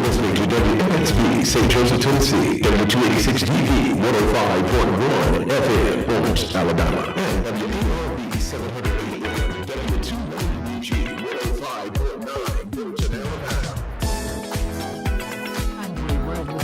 listening to WNSB, St. Joseph, Tennessee, W286DV, 105.1 FM, Lawrence, Alabama, and WARB 780, W2UG, 105.9, Fulton, Alabama.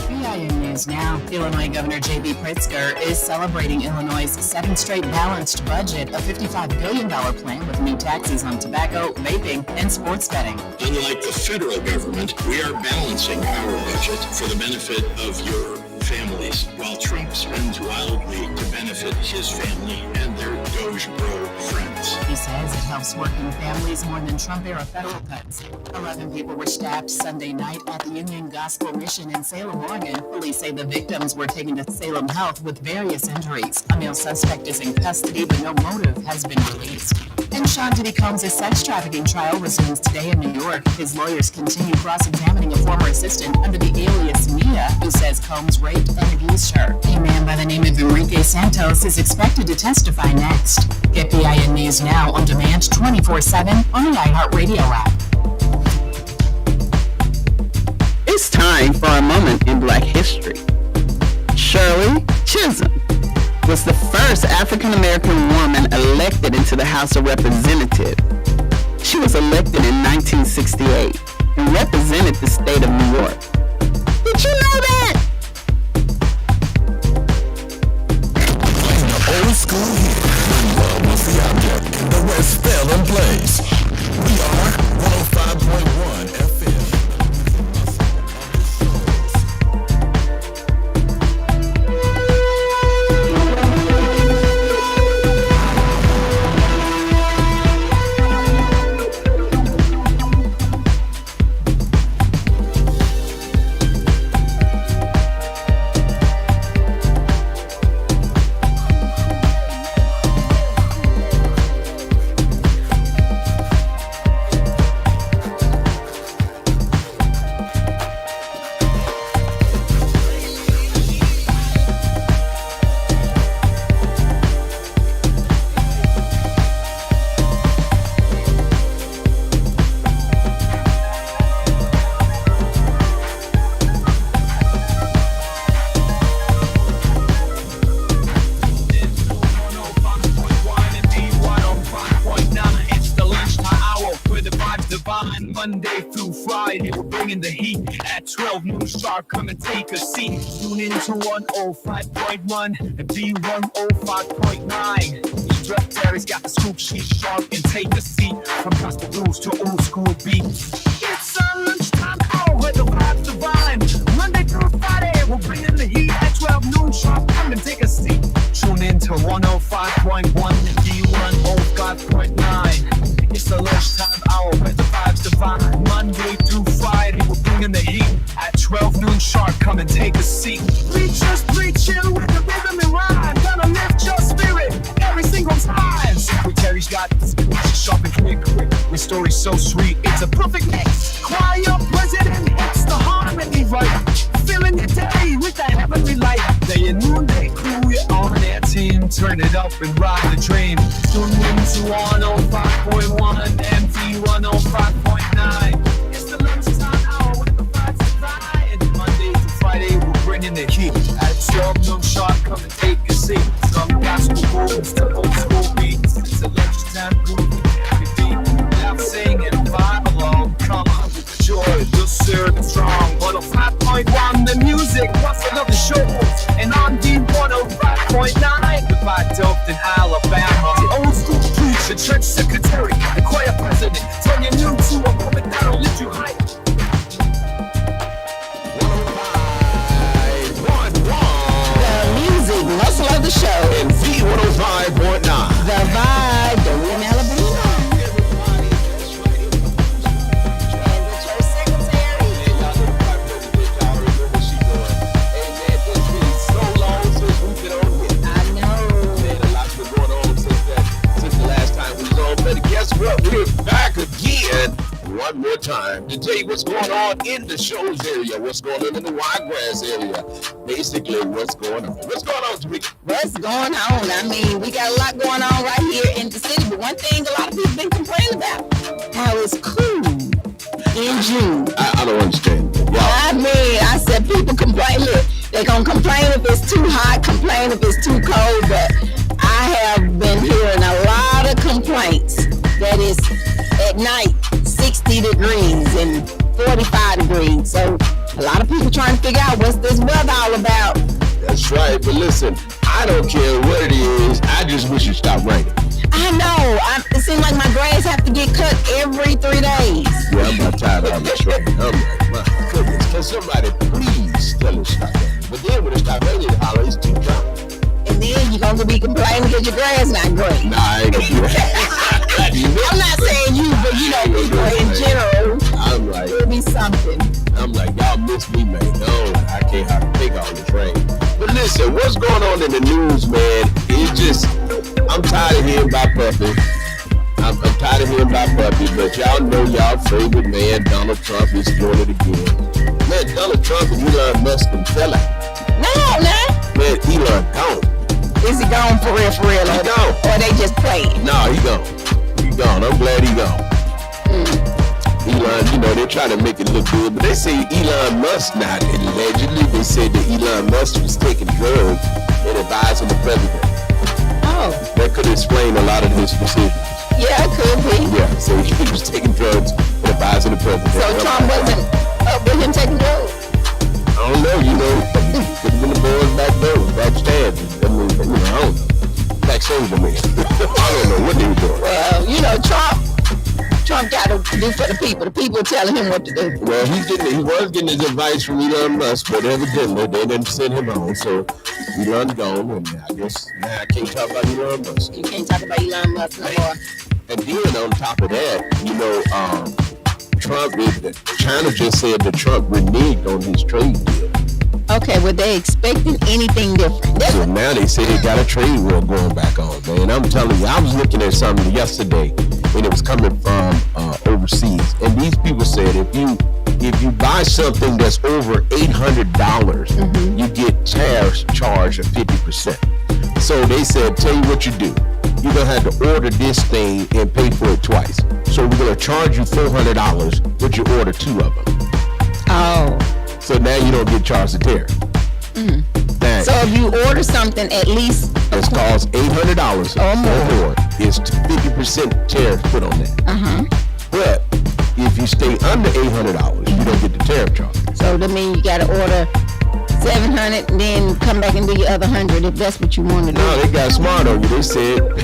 BIN News Now. Illinois Governor J.B. Pritzker is celebrating Illinois' seventh straight balanced budget, a $55 billion plan with new taxes on tobacco, vaping, and sports betting. Unlike the federal government, we are balancing our budget for the benefit of your families, while Trump spends wildly to benefit his family and their Doge Bro friends. He says it helps working families more than Trump-era federal cuts. 11 people were stabbed Sunday night at the Union Gospel Mission in Salem, Oregon. Police say the victims were taken to Salem Health with various injuries. A male suspect is in custody, but no motive has been released. And Sean Diddy Combs' sex trafficking trial resumes today in New York. His lawyers continue cross-examining a former assistant under the alias Mia, who says Combs raped and abused her. A man by the name of Enrique Santos is expected to testify next. Get BIN News Now on demand 24/7 on the iHeartRadio app. It's time for a moment in Black history. Shirley Chisholm was the first African-American woman elected into the House of Representatives. She was elected in 1968 and represented the state of New York. Did you know that? Playing the old school hit, when love was the object, and the rest fell in place. We are 105.1 FM. Monday through Friday, we're bringing the heat at 12 noon sharp. Come and take a seat. Tune in to 105.1 and B105.9. Strut Terry's got the scoop. She's sharp and take a seat. From gospel blues to old school beats. It's a lunchtime hour where the vibes divine. Monday through Friday, we're bringing the heat at 12 noon sharp. Come and take a seat. Tune in to 105.1 and B105.9. It's the lunchtime hour where the vibes divine. Monday through Friday, we're bringing the heat at 12 noon sharp. Come and take a seat. We just preaching with the rhythm and rhyme. Gonna lift your spirit every single time. Secretary's got the scoop, she's sharp and quick. Your story's so sweet, it's a perfect mix. Choir president hits the harmony right. Filling the day with that heavenly light. Day and noonday crew, you're on their team. Turn it up and ride the dream. Tune in to 105.1 and V105.9. It's the lunchtime hour with the vibes divine. Monday to Friday, we're bringing the heat. At 12 noon sharp, come and take a seat. Some gospel moves to old school beats. It's a lunchtime groove with every beat. Laugh, sing, and vibe along. Come on with the joy, the serve strong. 105.1, the music, plus another shows. And on D105.9, the vibe doped in Alabama. The old school preacher, church secretary, the choir president. Turn your new to a moment that'll lift you high. 105.1. The music, muscle of the show. And V105.9. The vibe, the real Alabama. Guess what? We're back again one more time to tell you what's going on in the shows area, what's going on in the Wiregrass area, basically what's going on. What's going on, Tamika? What's going on? I mean, we got a lot going on right here in the city, but one thing a lot of people been complaining about, how it's cool in June. I don't understand. I saying. I said people complain. Look, they're gonna complain if it's too hot, complain if it's too cold, but I have been hearing a lot of complaints that it's at night 60 degrees and 45 degrees. So a lot of people trying to figure out what's this weather all about. That's right. But listen, I don't care what it is. I just wish it stopped raining. I know. It seems like my grass have to get cut every 3 days. Yeah, I'm about tired of this rain. I'm like, my goodness, can somebody please tell it stop raining? But then when it stops raining, it holler, it's too dry. And then you're gonna be complaining because your grass not great. Nah, I ain't gonna do that. I'm not saying you, but you know, people in general. I'm like, It'll be something. I'm like, y'all miss me, man. No, I can't have to take all this rain. But listen, what's going on in the news, man? It's just, I'm tired of hearing about Puppy. I'm tired of hearing about Puppy, but y'all know y'all favorite man, Donald Trump, is doing it again. Man, Donald Trump and Elon Musk and fella. No. Man, Elon gone. Is he gone for real? He gone. Or they just playing? No, he gone. He gone. I'm glad he gone. Elon, you know, they're trying to make it look good, but they say Elon Musk not. Allegedly, they said that Elon Musk was taking drugs and advising the president. Oh. That could explain a lot of his decisions. Yeah, it could be. Yeah, so he was taking drugs and advising the president. So Trump wasn't up with him taking drugs? I don't know, you know, could have been the boys back there, backstage. I mean, you know, I don't know. Backstage, I mean. I don't know what they were doing. Well, you know, Trump got to do for the people. The people are telling him what to do. Well, he was getting his advice from Elon Musk, but evidently they didn't send him on. So Elon's gone, and I guess now I can't talk about Elon Musk. You can't talk about Elon Musk no more. And then on top of that, you know, China just said that Trump reneged on his trade deal. Okay, were they expecting anything different? So now they say they got a trade war going back on, man. I'm telling you, I was looking at something yesterday when it was coming from overseas, and these people said if you buy something that's over $800, you get tariffs charged of 50%. So they said, tell you what you do. You're gonna have to order this thing and pay for it twice. So we're gonna charge you $400, but you order 2 of them. Oh. So now you don't get charged a tariff. So if you order something, at least it costs $800 or more. It's 50% tariff put on that. But if you stay under $800, you don't get the tariff charge. So that means you gotta order 700 and then come back and do your other 100 if that's what you want to do. No, they got smart on you. They said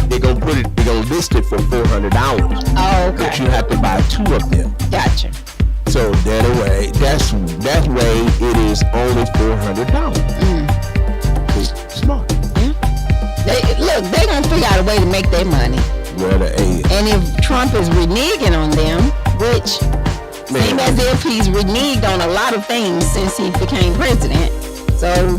they're gonna list it for $400. Oh, okay. But you have to buy 2 of them. Gotcha. So that way it is only $400. It's smart. They're gonna figure out a way to make their money. Well, and if Trump is reneging on them, which seems as if he's reneged on a lot of things since he became president. So,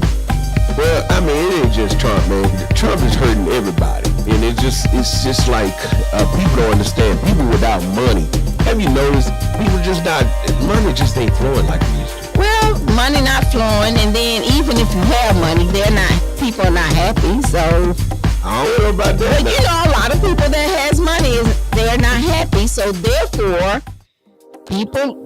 well, I mean, it ain't just Trump, man. Trump is hurting everybody, and it's just like people don't understand. People without money. Have you noticed? People money just ain't flowing like it used to. Well, money not flowing, and then even if you have money, people are not happy. So I don't know about that. But you know, a lot of people that has money they're not happy. So therefore,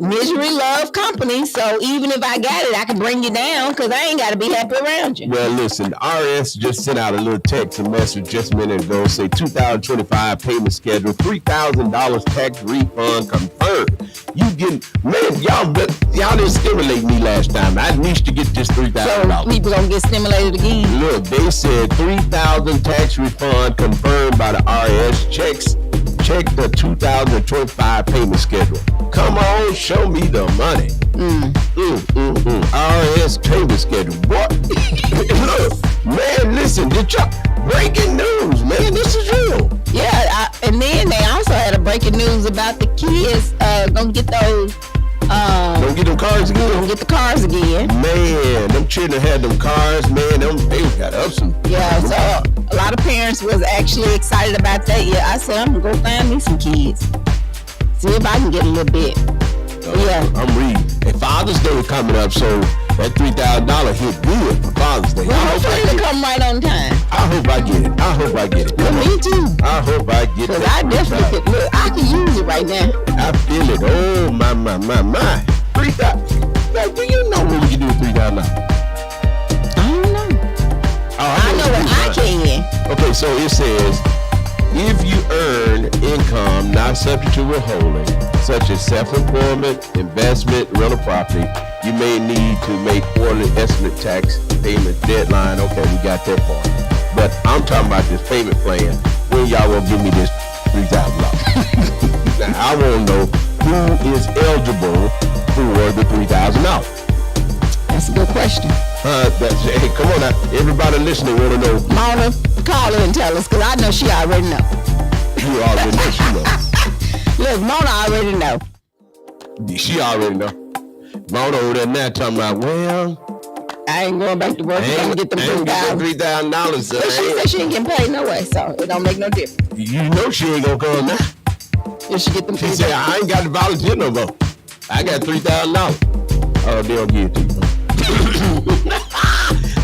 misery love company. So even if I got it, I can bring you down because I ain't got to be happy around you. Well, listen, RS just sent out a little text message just a minute ago. Say 2025 payment schedule, $3,000 tax refund confirmed. You man, y'all didn't stimulate me last time. I need to get this $3,000. So people gonna get stimulated again. Look, they said $3,000 tax refund confirmed by the RS. Check the 2025 payment schedule. Come on, show me the money. RS payment schedule. What? Look, man, listen, breaking news, man. This is real. Yeah, and then they also had a breaking news about the kids gonna get those. Don't get them cars again. Gonna get the cars again. Man, them children had them cars, man. They got up some. Yeah, so a lot of parents was actually excited about that. Yeah, I said I'm gonna go find me some kids. See if I can get a little bit. Yeah. I'm reading. And Father's Day coming up, so that $3,000 hit good for Father's Day. Well, hopefully it'll come right on time. I hope I get it. Well, me too. I hope I get it. Because I definitely could. Look, I can use it right now. I feel it. Oh, my. $3,000. Like, do you $3,000? I don't know. I know what I can. Okay, so it says, if you earn income not subject to withholding, such as self-employment, investment, rental property, you may need to make quarterly estimate tax payment deadline. Okay, we got that part. But I'm talking about this payment plan. When y'all will give me this $3,000? Now, I want to know who is eligible for the $3,000. That's a good question. Hey, come on now. Everybody listening want to know. Mona, call her and tell us, because I know she already know. You already know. She know. Look, Mona already know. She already know. Mona over there now talking about, well, I ain't going back to work. I'm going to get them $3,000. But she said she ain't getting paid no way, so it don't make no difference. You know she ain't gonna come now. If she get them She said, I ain't got to volunteer no more. I got $3,000. Oh, they'll give it to you.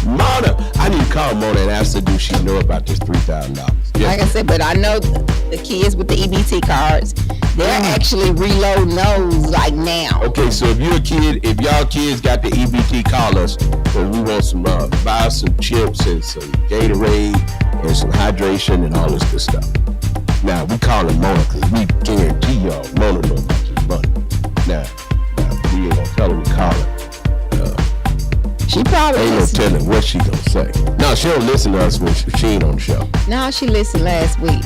Mona, I need to call Mona and ask her, do she know about this $3,000? Yeah. Like I said, but I know the kids with the EBT cards, they're actually reloading those like now. Okay, so if you're a kid, if y'all kids got the EBT, call us. Cause we want some, buy some chips and some Gatorade and some hydration and all this good stuff. Now, we call it Mona because we guarantee y'all Mona know about this money. Now, we ain't gonna tell her we call her. She probably Ain't no telling what she gonna say. No, she don't listen to us when she ain't on the show. No, she listened last week.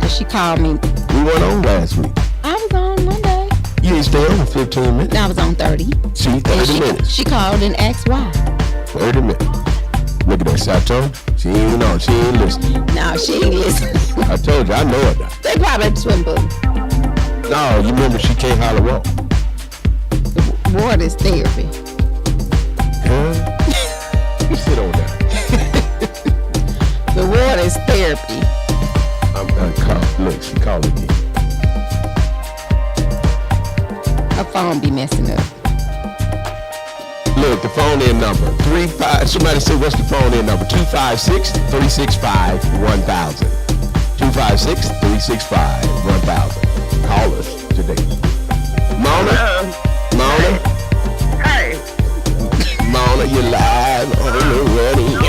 Cause she called me. We weren't on last week. I was on Monday. You ain't stay on for 15 minutes. No, I was on 30. See, 30 minutes. She called and asked why. 30 minutes. Look at that, Sato. She ain't on. She ain't listening. No, she ain't listening. I told you, I know her now. They probably at the swim pool. No, you remember she can't holler walk. Water is therapy. Huh? You sit on that. The water is therapy. I'm call. Look, she called again. Her phone be messing up. Look, the phone in number 35. Somebody say what's the phone in number? 256-365-1000. 256-365-1000. Call us today. Mona. Mona. Hey. Mona, you live on the radio.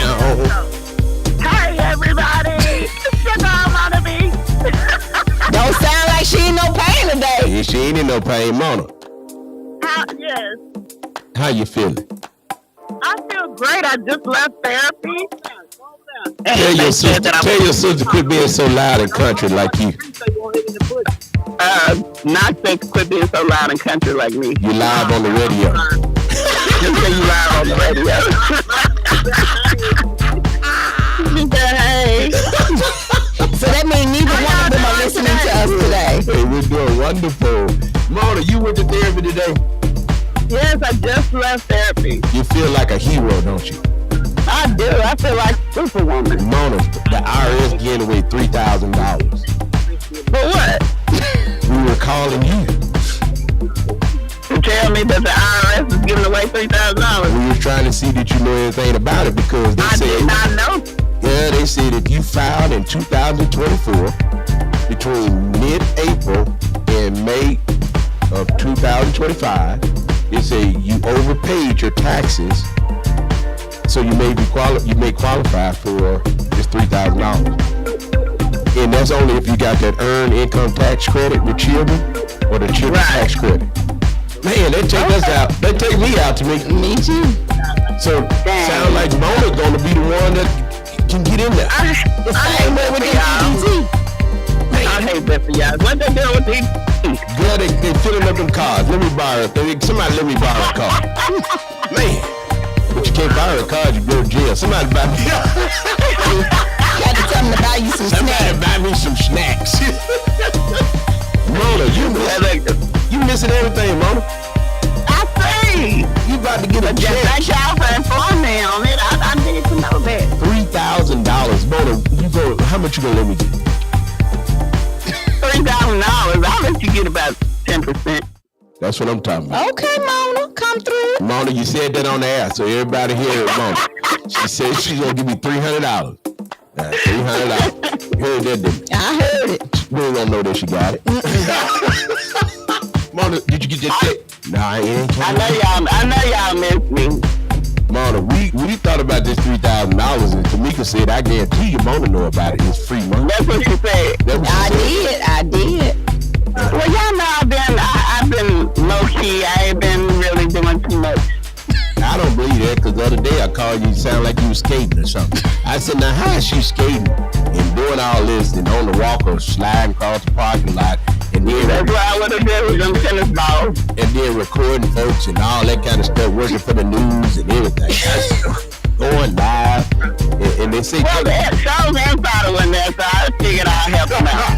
Hey, everybody. It's your girl, Mona B. Don't sound like she in no pain today. Yeah, she ain't in no pain, Mona. Yes. How you feeling? I feel great. I just left therapy. Tell your sister quit being so loud and country like you. Not say quit being so loud and country like me. You live on the radio. Just say you live on the radio. Hey. So that means neither one of them are listening to us today. Hey, we're doing wonderful. Mona, you went to therapy today? Yes, I just left therapy. You feel like a hero, don't you? I do. I feel like Superwoman. Mona, the IRS gave away $3,000. For what? We were calling you. To tell me that the IRS is giving away $3,000. We were trying to see that you know anything about it because they I said, did not know. yeah, they said if you filed in 2024 between mid-April and May of 2025, they say you overpaid your taxes, so you may qualify for this $3,000. And that's only if you got that earned income tax credit with children or the children tax credit. Man, they take us out. They take me out to me. Me too. So sound like Mona's gonna be the one that can get in there. I hate that for y'all. I hate that for y'all. What they doing with these? Girl, they filling up them cars. Let me borrow it. Somebody let me borrow a car. Man, but you can't borrow a car. You go to jail. Somebody buy me. You had to tell them to buy you some Somebody snacks. buy me some snacks. Mona, you missing everything, Mona. I see. You about to get a check. Thank y'all for informing me on it. I need to know that. $3,000, Mona. You go. How much you gonna let me get? $3,000. I'll let you get about 10%. That's what I'm talking about. Okay, Mona, come through. Mona, you said that on the air, so everybody hear it, Mona. She said she's gonna give me $300. $300. You heard that, didn't you? I heard it. We ain't gonna know that she got it. Mona, did you get your check? Nah, I ain't. I know y'all miss me. Mona, we thought about this $3,000, and Tamika said, I guarantee you Mona know about it. It's free money. That's what she said. That's what she said. I did. Well, y'all know I've been low key. I ain't been really doing too much. I don't believe that, because the other day I called you, sound like you was skating or something. I said, now how is she skating and doing all this and on the walker sliding across the parking lot and then That's what I would have did with them tennis balls. and then recording folks and all that kind of stuff, working for the news and everything. Going live, and they say, Well, the show's inside of in there, so I figured I'd help them out.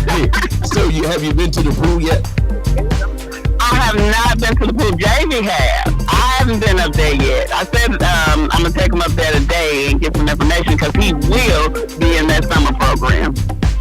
hey, so have you been to the pool yet? I have not been to the pool. JV has. I haven't been up there yet. I said I'm going to take him up there today and get some information because he will be in that summer program.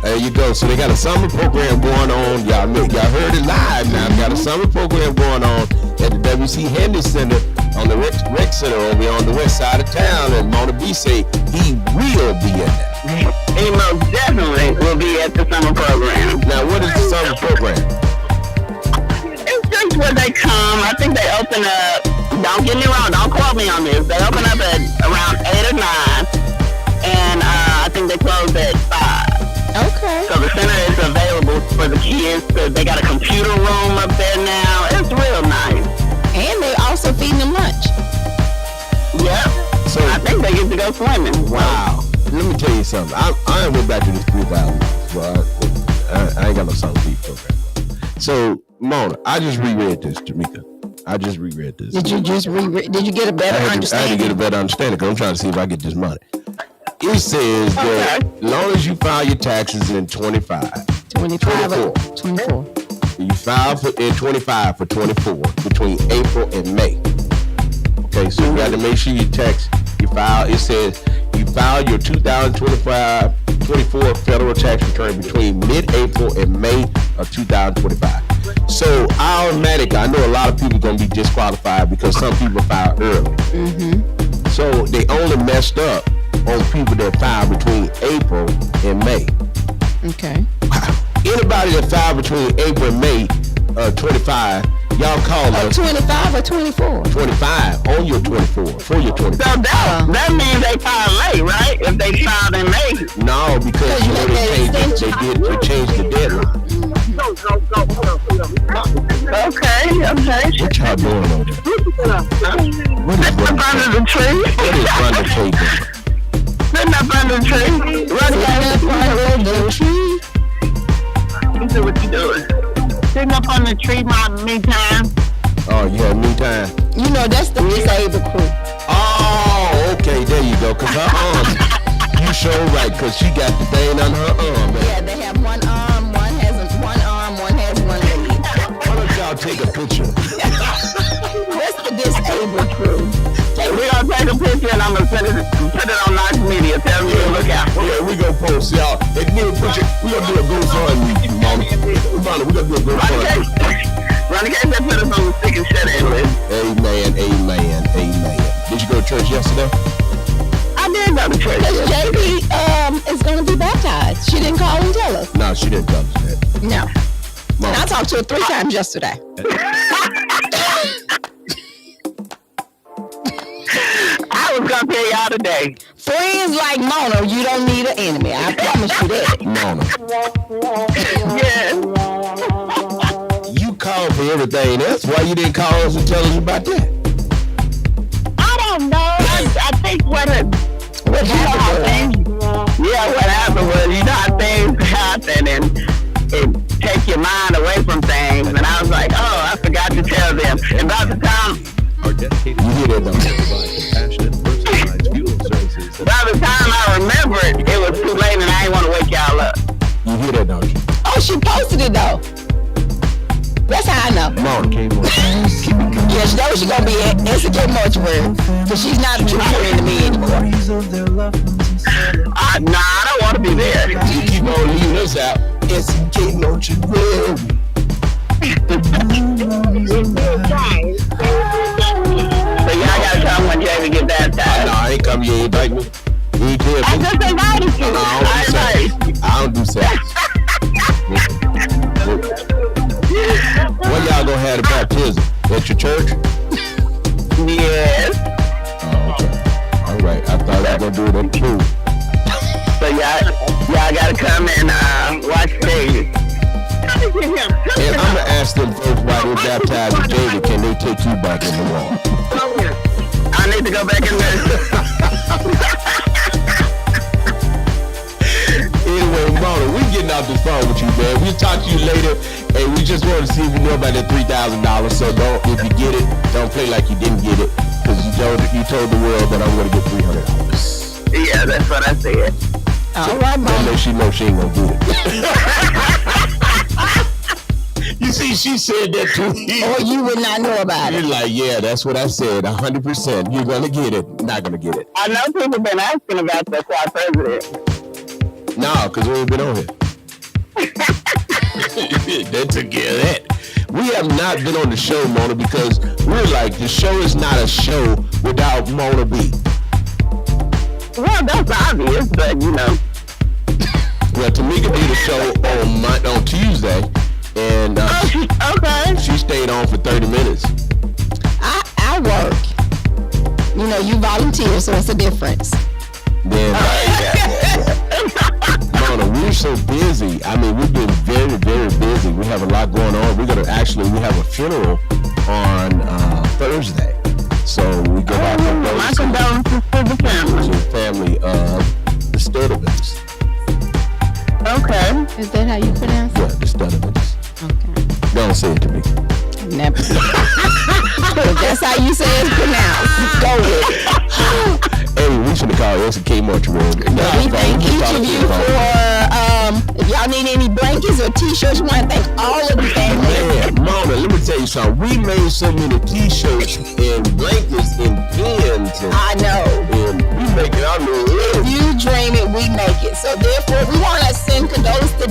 There you go. So they got a summer program going on. Y'all heard it live now. They got a summer program going on at the W.C. Handy Center on the rec center over on the west side of town. And Mona B say he will be in there. He most definitely will be at the summer program. Now, what is the summer program? It's just where they come. I think they open up, don't get me wrong, don't quote me on this. They open up at around 8 or 9. And I think they close at 5. Okay. So the center is available for the kids. They got a computer room up there now. It's real nice. And they also feeding them lunch. Yep. So I think they get to go swimming. wow. Let me tell you something. I went back to this 3,000. Well, I ain't got no summer feed program. So Mona, I just reread this, Tamika. I just reread this. Did you just did you get a better I had understanding? to get a better understanding because I'm trying to see if I get this money. It says that as long as you file your taxes in 25, 25 or 24. you file in 25 for 24 between April and May. Okay, so you got to make sure you file. It says you file your 2024 federal tax return between mid-April and May of 2025. So automatically, I know a lot of people going to be disqualified because some people file early. Mm-hmm. So they only messed up on people that file between April and May. Okay. Wow. Anybody that filed between April and May 25, y'all call us 25 or 24? 25 on your 24 for your 24. So that means they filed late, right? If they filed in May. No, because you know they changed the deadline. Okay. What y'all doing over there? What is Up under the tree. What is Run the Tree doing? Sitting up under the tree. Running Under the tree. You do what you doing. Sitting up on the tree, my me time. Oh, you have me time. You know, that's the disabled crew. Oh, okay, there you go. Cause her arm, you sure right, cause she got the thing on her arm, man. Yeah, they have one arm, one has one arm, one has one leg. Why don't y'all take a picture? That's the disabled crew. We're going to take a picture and I'm going to put it on Knox Media. Tell me to look out. Yeah, we gonna post y'all. If you picture, we gonna do a GoFundMe, Mama. We gonna do a GoFundMe. Ronnie K said put us on the stick and shut it list. Amen. Did you go to church yesterday? I did go to church. Because JB is going to be baptized. She didn't call and tell us. No, she didn't tell us that. No. Mom. And I talked to her 3 times yesterday. I was going to tell y'all today. Friends like Mona, you don't need an enemy. I promise you that. Mona, Yes. you called for everything else. Why you didn't call us and tell us about that? I don't know. I think what happened was, what happened was, you know how things happen and it take your mind away from things. And I was like, oh, I forgot to tell them. And by the time Our dedicated You hear that, don't you? provide compassionate, personalized funeral services. By the time I remembered, it was too late and I didn't want to wake y'all up. You hear that, don't you? Oh, she posted it though. That's how I know. Mona came on. Yeah, she knows she's going to be at SK Mortuary. Because she's not a true friend to me anymore. Nah, I don't want to be there. You keep on leaving us out. SK Mortuary. So y'all gotta come when Jamie get No, baptized. I ain't come. You ain't invite me. You ain't tell I me. just invited you. No, I don't do sex. When y'all gonna have the baptism? At your church? Yeah, gotta come and watch David. And I'm gonna ask them folks why they baptized David. Can they take you back in the wall? I need to go back in there. Anyway, Mona, we getting off this phone with you, man. We'll talk to you later, and we just want to see if you know about that $3,000. So don't, if you get it, don't play like you didn't get it, because you told the world that I'm going to get $300. Yeah, that's what I said. All right, Mona. Unless she knows she ain't gonna get it. You see, she said that to me. Or you would not know about You're it. like, yeah, that's what I said. 100%. You're gonna get it. Not gonna get it. I know people been asking about the squad president. No, because we ain't been on here. They took care of that. We have not been on the show, Mona, because we're like, the show is not a show without Mona B. Well, that's obvious, but you know. Well, Tamika did a show on Tuesday, and Okay. she stayed on for 30 minutes. I work. You know, you volunteer, so it's a difference. Then, Mona, we're so busy. I mean, we've been very, very busy. We have a lot going on. We have a funeral on Thursday. So we go out My condolences to the family. to the family of the Studevants. Okay. Is that how you pronounce it? Yeah, the Studevants. Okay. Don't say it to me. Never. If that's how you say it's pronounced, go with it. Hey, we should have called S&K Mortuary. We thank each of you for, if y'all need any blankets or t-shirts, we want to thank all of the family. Man, Mona, let me tell you something. We made so many t-shirts and blankets and pins. And, I know. and we make it out there. If you dream it, we make it. So therefore, we want to send condolences to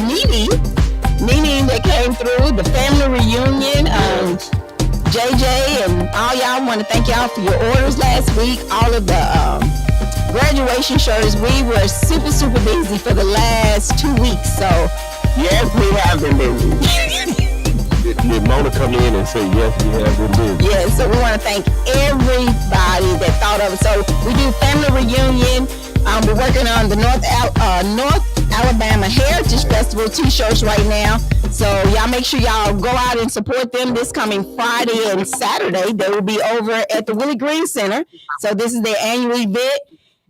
Nene that came through, the family reunion, JJ, and all y'all. Want to thank y'all for your orders last week. All of the graduation shirts. We were super, super busy for the last 2 weeks. So Yes, we have been busy. Did Mona come in and say, yes, we have been busy? yeah, so we want to thank everybody that thought of it. So we do family reunion. We're working on the North Alabama Heritage Festival t-shirts right now. So y'all make sure y'all go out and support them this coming Friday and Saturday. They will be over at the Willie Green Center. So this is their annual event.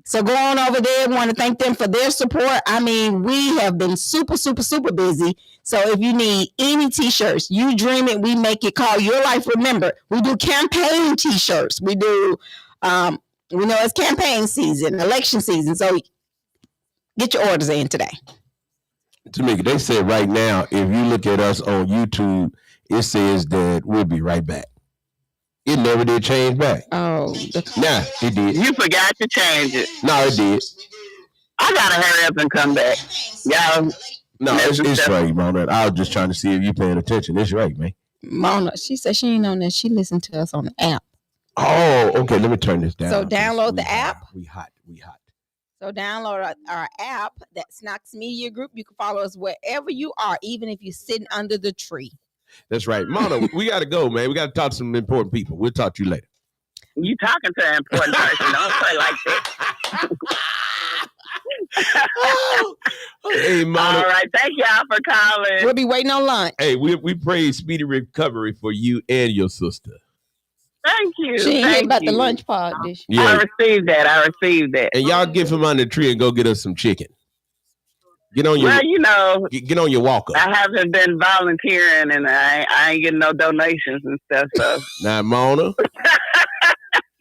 So go on over there. Want to thank them for their support. I mean, we have been super, super, super busy. So if you need any t-shirts, you dream it, we make it. Call Your Life Remember. We do campaign t-shirts. We do, we know it's campaign season, election season. So get your orders in today. Tamika, they said right now, if you look at us on YouTube, it says that we'll be right back. It never did change back. Oh, Nah, it did. You forgot to change it. No, it did. I gotta hurry up and come back. Y'all, No, it's right, Mona. I was just trying to see if you paying attention. It's right, man. Mona, she said she ain't on that. She listened to us on the app. Oh, okay. Let me turn this down. So download the We app. hot. We hot. We hot. So download our app, that's Knox Media Group. You can follow us wherever you are, even if you're sitting under the tree. That's right. Mona, we got to go, man. We got to talk to some important people. We'll talk to you later. you talking to an important person. Don't play like that. Hey, Mona. All right. Thank y'all for calling. We'll be waiting on lunch. Hey, we pray speedy recovery for you and your sister. Thank you. She ain't hear Thank about the you. lunch part, did she? Yeah. I received that. And y'all get from under the tree and go get us some chicken. Get on your Well, you know, get on your walker. I haven't been volunteering and I ain't getting no donations and stuff. So Now, Mona.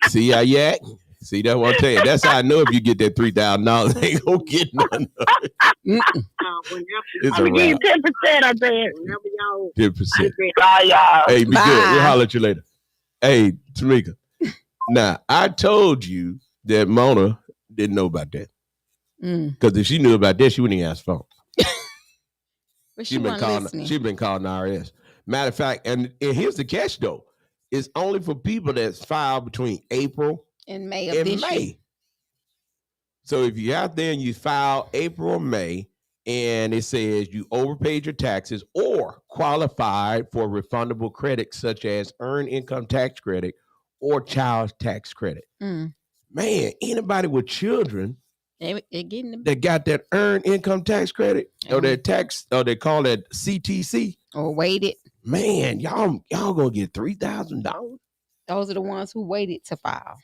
See how you act? See, that's what I'm telling you. That's how I know if you get that $3,000, they ain't gonna get none of it. It's I'm gonna give you around 10%. I said. 10%. Bye, y'all. Hey, be Bye. good. We'll holler at you later. Hey, Tamika. Now, I told you that Mona didn't know about that. Because if she knew about that, she wouldn't even answer the phone. But She's been calling IRS. Matter of fact, and here's the catch though. It's only for people that's filed between April in May of and this May. year. So if you're out there and you file April or May, and it says you overpaid your taxes or qualified for refundable credits such as earned income tax credit or child tax credit. Man, anybody with children They getting them that got that earned income tax credit or that tax, or they call it CTC. or waited. Man, y'all gonna get $3,000. Those are the ones who waited to file.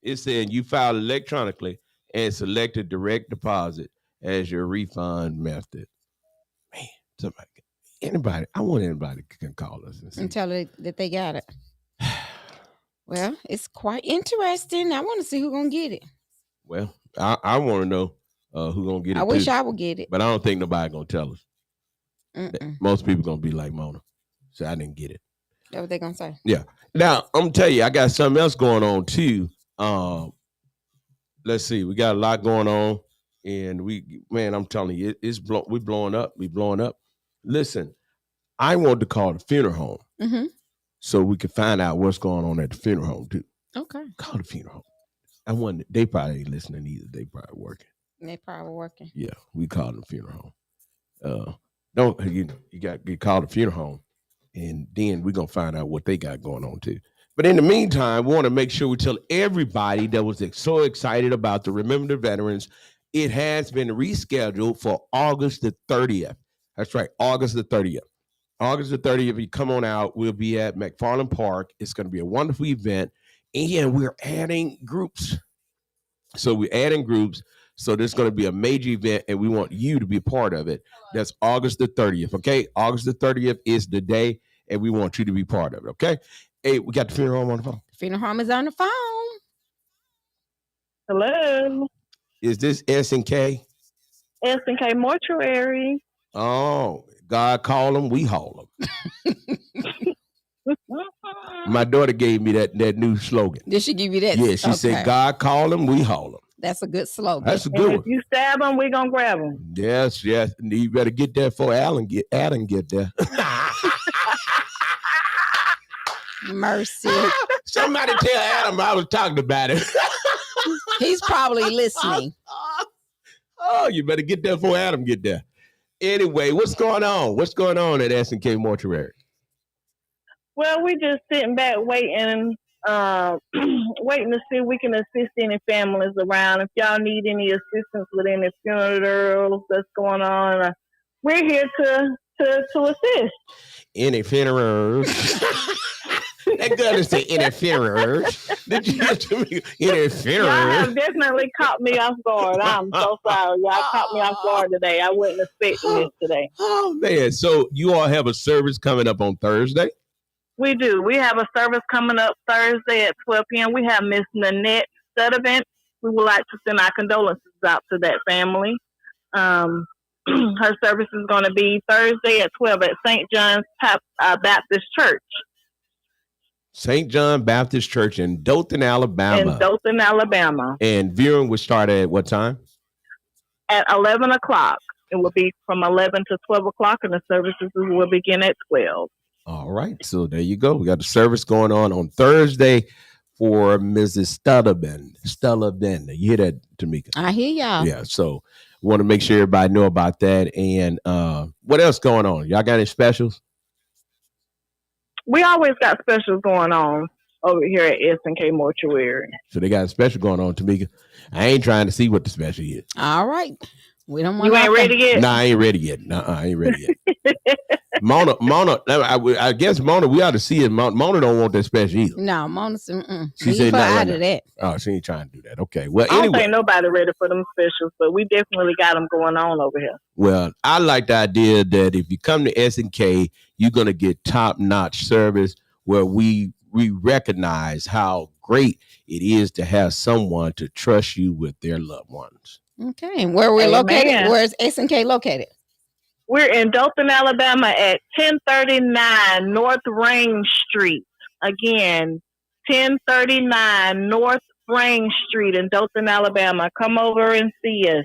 It said you filed electronically and selected direct deposit as your refund method. Man, I want anybody can call us and tell her that they got it. Well, it's quite interesting. I want to see who's gonna get it. Well, I want to know who's gonna get it. I wish I would get it, but I don't think nobody gonna tell us. Most people gonna be like Mona, so I didn't get it. That's what they gonna say. Yeah. Now I'm gonna tell you, I got something else going on too. Let's see, we got a lot going on, and I'm telling you, we blowing up. We blowing up. Listen, I wanted to call the funeral home so we could find out what's going on at the funeral home too. Okay. Call the funeral home. They probably ain't listening either. They probably working. They probably working. Yeah, we call the funeral home. You got to call the funeral home, and then we're gonna find out what they got going on too. But in the meantime, we want to make sure we tell everybody that was so excited about the Remember the Veterans. It has been rescheduled for August the 30th. That's right, August the 30th. August the 30th, you come on out. We'll be at McFarland Park. It's going to be a wonderful event. And we're adding groups. So we're adding groups. So there's going to be a major event, and we want you to be a part of it. That's August the 30th, okay? August the 30th is the day, and we want you to be part of it, okay? Hey, we got the funeral home on the phone. Funeral home is on the phone. Hello. Is this S&K? S&K Mortuary. Oh, God call them, we haul them. My daughter gave me that new slogan. Did she give you that? Yeah, she said, God call them, we haul them. That's a good slogan. That's a good one. If you stab them, we're going to grab them. Yes. You better get there before Adam get there. Mercy. Somebody tell Adam I was talking about it. He's probably listening. Oh, you better get there before Adam get there. Anyway, what's going on? What's going on at S&K Mortuary? Well, we just sitting back waiting to see if we can assist any families around. If y'all need any assistance with any funerals that's going on, we're here to assist. Any funerals? That girl is say any funerals. Did you hear to me? Any funerals? Y'all have definitely caught me off guard. I'm so sorry. Y'all caught me off guard today. I wasn't expecting this today. Oh, man. So you all have a service coming up on Thursday? We do. We have a service coming up Thursday at 12 p.m. We have Miss Nanette Studevant. We would like to send our condolences out to that family. Her service is going to be Thursday at 12 at St. John's Baptist Church. St. John Baptist Church in Dothan, Alabama. And viewing will start at what time? At 11 o'clock. It will be from 11 to 12 o'clock, and the services will begin at 12. All right. So there you go. We got the service going on Thursday for Mrs. Studevant. You hear that, Tamika? I hear y'all. Yeah. So want to make sure everybody know about that. And what else going on? Y'all got any specials? We always got specials going on over here at S&K Mortuary. So they got a special going on, Tamika. I ain't trying to see what the special is. All right. We don't want. You ain't ready yet? Nah, I ain't ready yet. I ain't ready yet. Mona, I guess Mona, we ought to see it. Mona don't want that special either. No, Mona said, she said not out right of that. Oh, she ain't trying to do that. Okay. Well, I anyway. don't think nobody ready for them specials, but we definitely got them going on over here. Well, I like the idea that if you come to S&K, you're going to get top-notch service where we recognize how great it is to have someone to trust you with their loved ones. Okay. And where we're located? Where's S&K located? We're in Dothan, Alabama at 1039 North Range Street. Again, 1039 North Range Street in Dothan, Alabama. Come over and see us.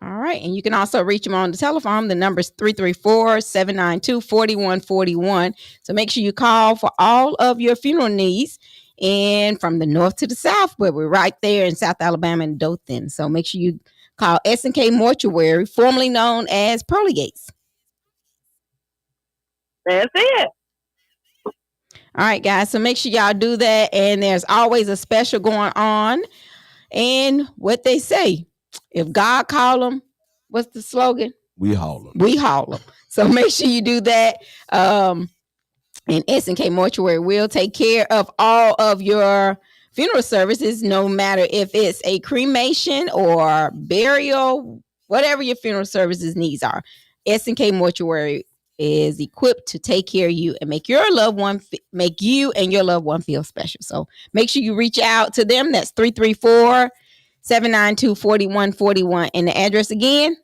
All right. And you can also reach them on the telephone. The number is 334-792-4141. So make sure you call for all of your funeral needs. And from the north to the south, but we're right there in South Alabama and Dothan. So make sure you call S&K Mortuary, formerly known as Pearly Gates. That's it. All right, guys. So make sure y'all do that. And there's always a special going on. And what they say, if God call them, what's the slogan? We haul them. We haul them. So make sure you do that. And S&K Mortuary will take care of all of your funeral services, no matter if it's a cremation or burial, whatever your funeral services needs are. S&K Mortuary is equipped to take care of you and make you and your loved one feel special. So make sure you reach out to them. That's 334-792-4141. And the address again?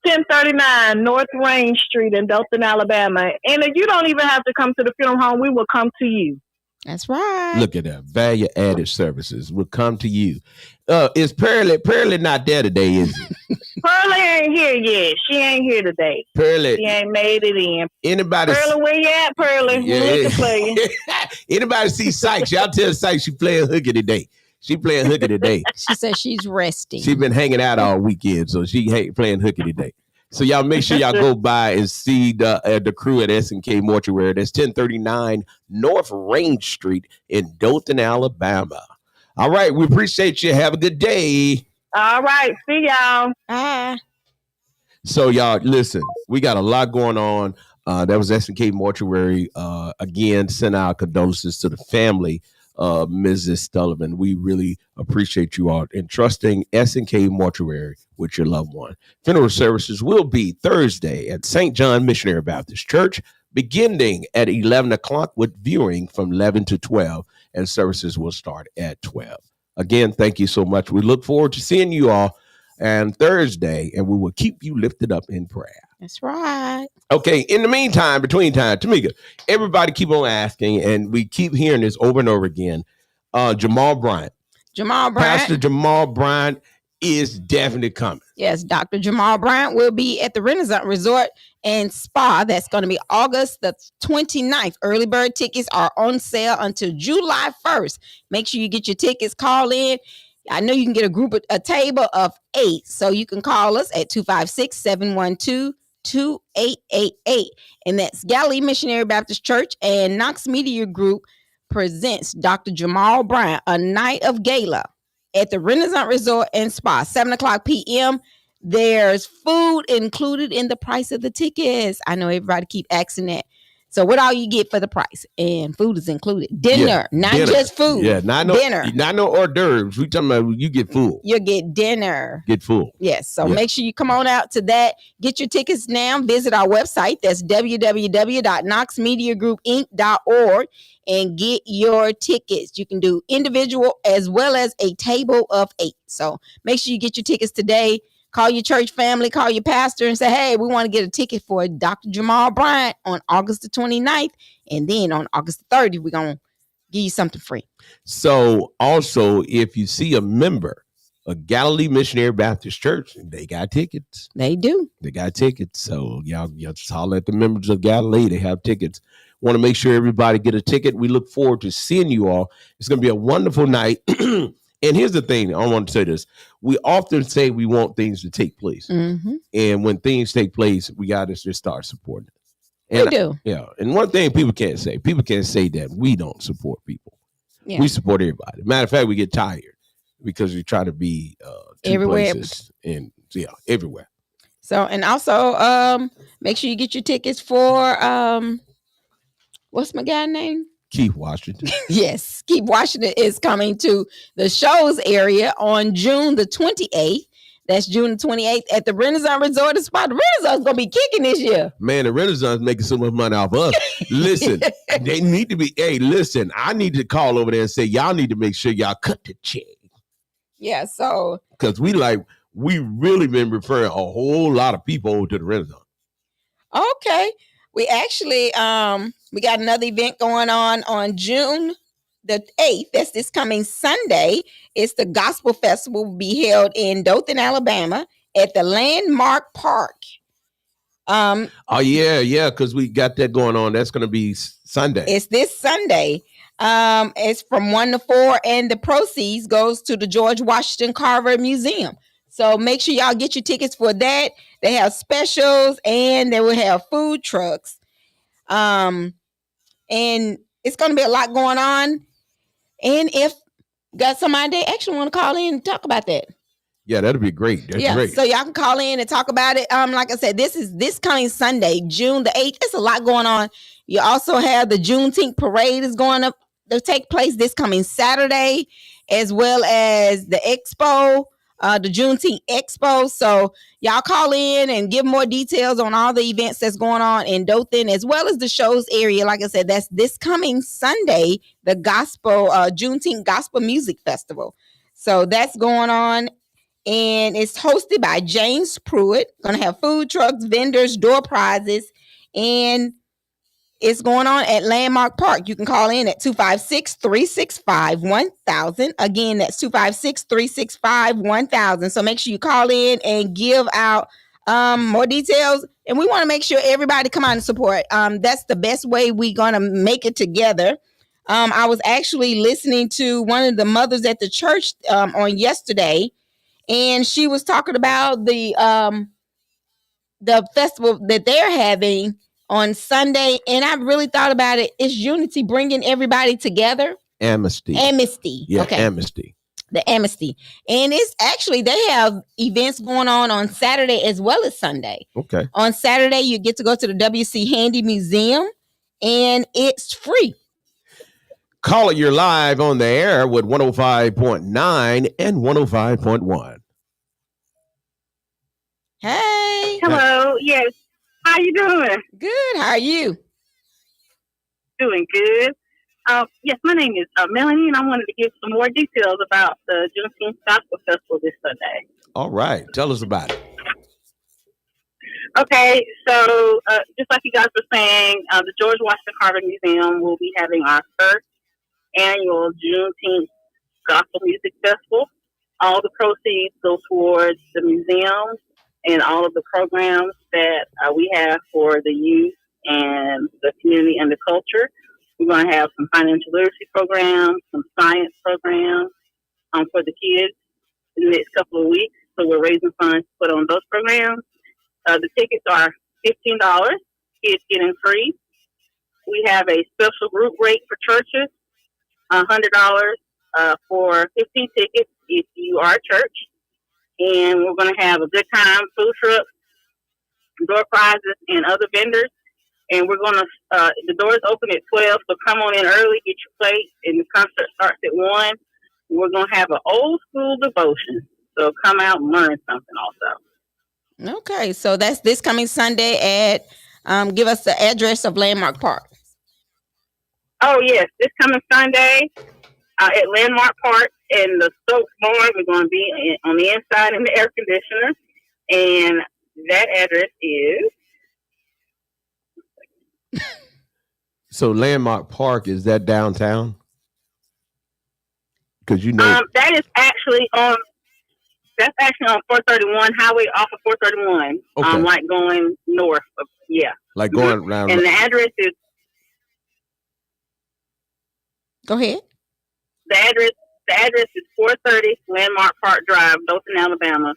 1039 North Range Street in Dothan, Alabama. And if you don't even have to come to the funeral home, we will come to you. That's right. Look at that. Value added services will come to you. Is Pearlie not there today, is it? Pearlie ain't here yet. She ain't here today. Pearlie. She ain't made it in. Anybody? Pearlie, where you at, Pearlie? Yeah. We need to play you. Anybody see Sykes? Y'all tell Sykes she playing hooky today. She playing hooky today. She says she's resting. She been hanging out all weekend, so she playing hooky today. So y'all make sure y'all go by and see the crew at S&K Mortuary. That's 1039 North Range Street in Dothan, Alabama. All right, we appreciate you. Have a good day. All right, see y'all. Bye. So y'all, listen, we got a lot going on. That was S&K Mortuary. Again, send our condolences to the family of Mrs. Sullivan. We really appreciate you all entrusting S&K Mortuary with your loved one. Funeral services will be Thursday at St. John Missionary Baptist Church, beginning at 11 o'clock with viewing from 11 to 12, and services will start at 12. Again, thank you so much. We look forward to seeing you all on Thursday, and we will keep you lifted up in prayer. That's right. Okay, in the meantime, between time, Tamika, everybody keep on asking, and we keep hearing this over and over again. Jamal Bryant. Pastor Jamal Bryant is definitely coming. Yes, Dr. Jamal Bryant will be at the Renaissance Resort and Spa. That's going to be August the 29th. Early bird tickets are on sale until July 1st. Make sure you get your tickets. Call in. I know you can get a table of 8. So you can call us at 256-712-2888. And that's Galilee Missionary Baptist Church and Knox Media Group presents Dr. Jamal Bryant, a night of gala at the Renaissance Resort and Spa, 7:00 p.m. There's food included in the price of the tickets. I know everybody keep asking that. So what all you get for the price? And food is included. Dinner, not just food. Yeah, not no hors d'oeuvres. We talking about you get full. You get dinner. Get full. Yes. So make sure you come on out to that. Get your tickets now. Visit our website. That's www.knoxmediagroupinc.org and get your tickets. You can do individual as well as a table of 8. So make sure you get your tickets today. Call your church family, call your pastor and say, hey, we want to get a ticket for Dr. Jamal Bryant on August the 29th. And then on August the 30th, we're going to give you something free. So also, if you see a member of Galilee Missionary Baptist Church, they got tickets. They do. They got tickets. So y'all just holler at the members of Galilee. They have tickets. Want to make sure everybody get a ticket. We look forward to seeing you all. It's going to be a wonderful night. And here's the thing. I want to say this. We often say we want things to take place. Mm-hmm. And when things take place, we got to just start supporting it. And we do. Yeah. And one thing people can't say that we don't support people. Yeah. We support everybody. Matter of fact, we get tired because we try to be everywhere. And everywhere. So, and also make sure you get your tickets for, what's my guy's name? Keith Washington. Yes, Keith Washington is coming to the shows area on June the 28th. That's June the 28th at the Renaissance Resort and Spa. The Renaissance is going to be kicking this year. Man, the Renaissance making so much money off us. Listen, they need to be, listen, I need to call over there and say, y'all need to make sure y'all cut the check. Yeah, so. Because we really been referring a whole lot of people over to the Renaissance. Okay. We actually, we got another event going on June the 8th. That's this coming Sunday. It's the Gospel Festival will be held in Dothan, Alabama at the Landmark Park. Because we got that going on. That's going to be Sunday. It's this Sunday. It's from 1 to 4, and the proceeds goes to the George Washington Carver Museum. So make sure y'all get your tickets for that. They have specials and they will have food trucks. And it's going to be a lot going on. And if got somebody that actually want to call in and talk about that. Yeah, that'd be great. That's great. So y'all can call in and talk about it. Like I said, this is this coming Sunday, June the 8th. There's a lot going on. You also have the Juneteenth parade is going up to take place this coming Saturday, as well as the expo, the Juneteenth expo. So y'all call in and give more details on all the events that's going on in Dothan, as well as the shows area. Like I said, that's this coming Sunday, the gospel Juneteenth Gospel Music Festival. So that's going on. And it's hosted by James Pruitt. Gonna have food trucks, vendors, door prizes, and it's going on at Landmark Park. You can call in at 256-365-1000. Again, that's 256-365-1000. So make sure you call in and give out more details. And we want to make sure everybody come out and support. That's the best way we're gonna make it together. I was actually listening to one of the mothers at the church on yesterday. And she was talking about the festival that they're having on Sunday. And I really thought about it. It's unity, bringing everybody together. Amnesty. Yeah, okay. Amnesty. The Amnesty. And it's actually, they have events going on Saturday as well as Sunday. Okay. On Saturday, you get to go to the W.C. Handy Museum, and it's free. Call it, you're live on the air with 105.9 and 105.1. Hey. Hello. Yes. How you doing? Good. How are you? Doing good. Yes, my name is Melanie, and I wanted to give some more details about the Juneteenth Gospel Festival this Sunday. All right. Tell us about it. Okay, so just like you guys were saying, the George Washington Carver Museum will be having our first annual Juneteenth Gospel Music Festival. All the proceeds go towards the museum and all of the programs that we have for the youth and the community and the culture. We're going to have some financial literacy programs, some science programs for the kids in the next couple of weeks. So we're raising funds to put on those programs. The tickets are $15. Kids get in free. We have a special group rate for churches. $100 for 15 tickets if you are a church. And we're going to have a good time, food trucks, door prizes, and other vendors. And we're going to, the doors open at 12, so come on in early, get your plate, and the concert starts at 1. We're going to have an old school devotion. So come out and learn something also. Okay, so that's this coming Sunday at, give us the address of Landmark Park. Oh, yes. This coming Sunday at Landmark Park in the Stokes Barn. We're going to be on the inside in the air conditioner. And that address is... So Landmark Park, is that downtown? Because you know... that is actually on... That's actually on 431, highway off of 431. Okay. Like going north. Like going around... And the address is... Go ahead. The address is 430 Landmark Park Drive, Dothan, Alabama,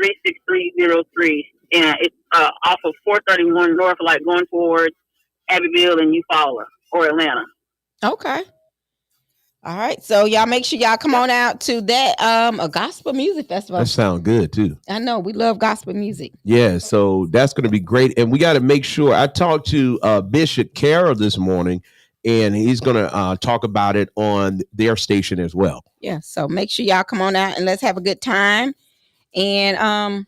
36303. And it's off of 431 north, like going towards Abbeville and Eufaula or Atlanta. Okay. All right. So y'all make sure y'all come on out to that a gospel music festival. That sounds good too. I know we love gospel music. Yeah, so that's going to be great. And we got to make sure. I talked to Bishop Carroll this morning, and he's going to talk about it on their station as well. Yeah, so make sure y'all come on out and let's have a good time and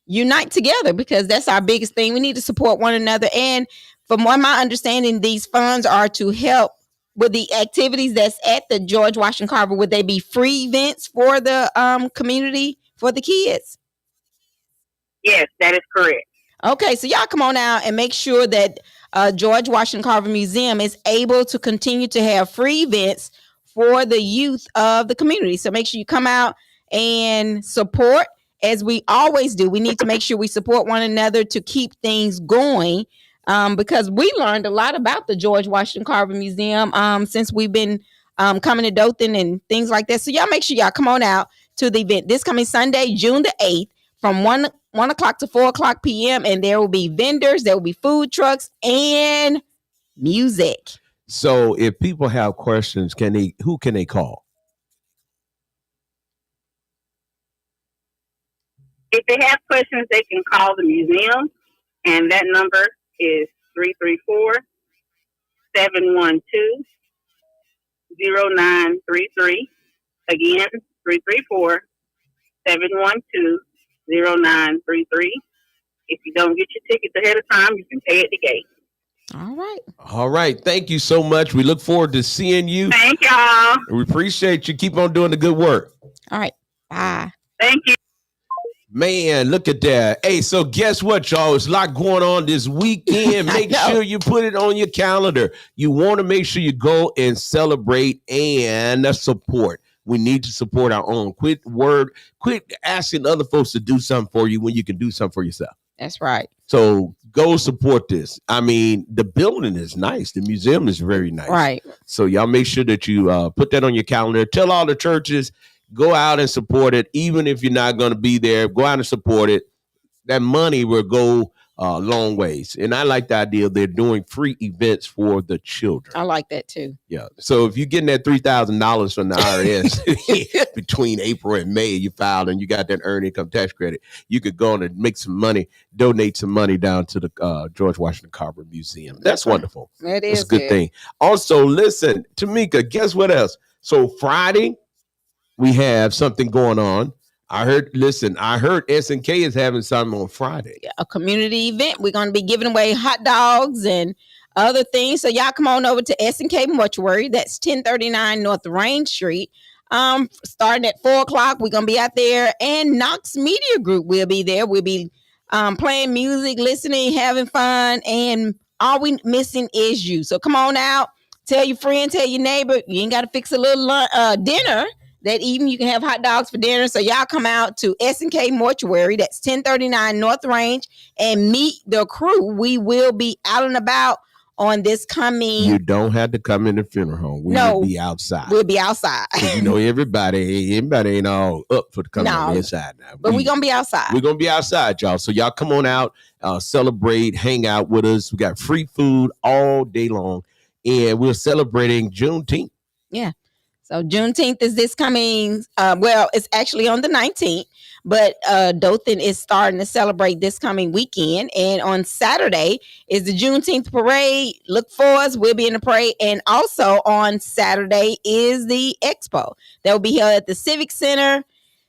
unite together, because that's our biggest thing. We need to support one another. And from what my understanding, these funds are to help with the activities that's at the George Washington Carver. Would they be free events for the community, for the kids? Yes, that is correct. Okay, so y'all come on out and make sure that George Washington Carver Museum is able to continue to have free events for the youth of the community. So make sure you come out and support, as we always do. We need to make sure we support one another to keep things going, because we learned a lot about the George Washington Carver Museum since we've been coming to Dothan and things like that. So y'all make sure y'all come on out to the event this coming Sunday, June the 8th, from 1 o'clock to 4 o'clock p.m. And there will be vendors, there will be food trucks and music. So if people have questions, who can they call? If they have questions, they can call the museum, and that number is 334-712-0933. Again, 334-712-0933. If you don't get your tickets ahead of time, you can pay at the gate. All right. All right. Thank you so much. We look forward to seeing you. Thank y'all. We appreciate you. Keep on doing the good work. All right. Bye. Thank you. Man, look at that. Hey, so guess what, y'all? There's a lot going on this weekend. Make sure you put it on your calendar. You want to make sure you go and celebrate and support. We need to support our own. Quit asking other folks to do something for you when you can do something for yourself. That's right. So go support this. I mean, the building is nice. The museum is very nice. Right. So y'all make sure that you put that on your calendar. Tell all the churches, go out and support it. Even if you're not going to be there, go out and support it. That money will go long ways. And I like the idea they're doing free events for the children. I like that too. Yeah. So if you're getting that $3,000 from the IRS between April and May, you filed and you got that earned income tax credit, you could go on and make some money, donate some money down to the George Washington Carver Museum. That's wonderful. That is That's a good thing. Also, listen, Tamika, guess what else? So Friday, we have something going on. I heard S&K is having something on Friday. A community event. We're going to be giving away hot dogs and other things. So y'all come on over to S&K Mortuary. That's 1039 North Range Street. Starting at 4:00. We're going to be out there. And Knox Media Group will be there. We'll be playing music, listening, having fun. And all we missing is you. So come on out. Tell your friend, tell your neighbor. You ain't got to fix a little dinner. That evening, you can have hot dogs for dinner. So y'all come out to S&K Mortuary. That's 1039 North Range and meet the crew. We will be out and about on this coming. You don't have to come in the funeral home. Will be outside. We'll be outside. You know, everybody ain't all up for coming on the inside now. But we're going to be outside. We're going to be outside, y'all. So y'all come on out, celebrate, hang out with us. We got free food all day long. And we're celebrating Juneteenth. Yeah. So Juneteenth is this coming, it's actually on the 19th, but Dothan is starting to celebrate this coming weekend. And on Saturday is the Juneteenth parade. Look for us. We'll be in the parade. And also on Saturday is the expo that will be held at the Civic Center.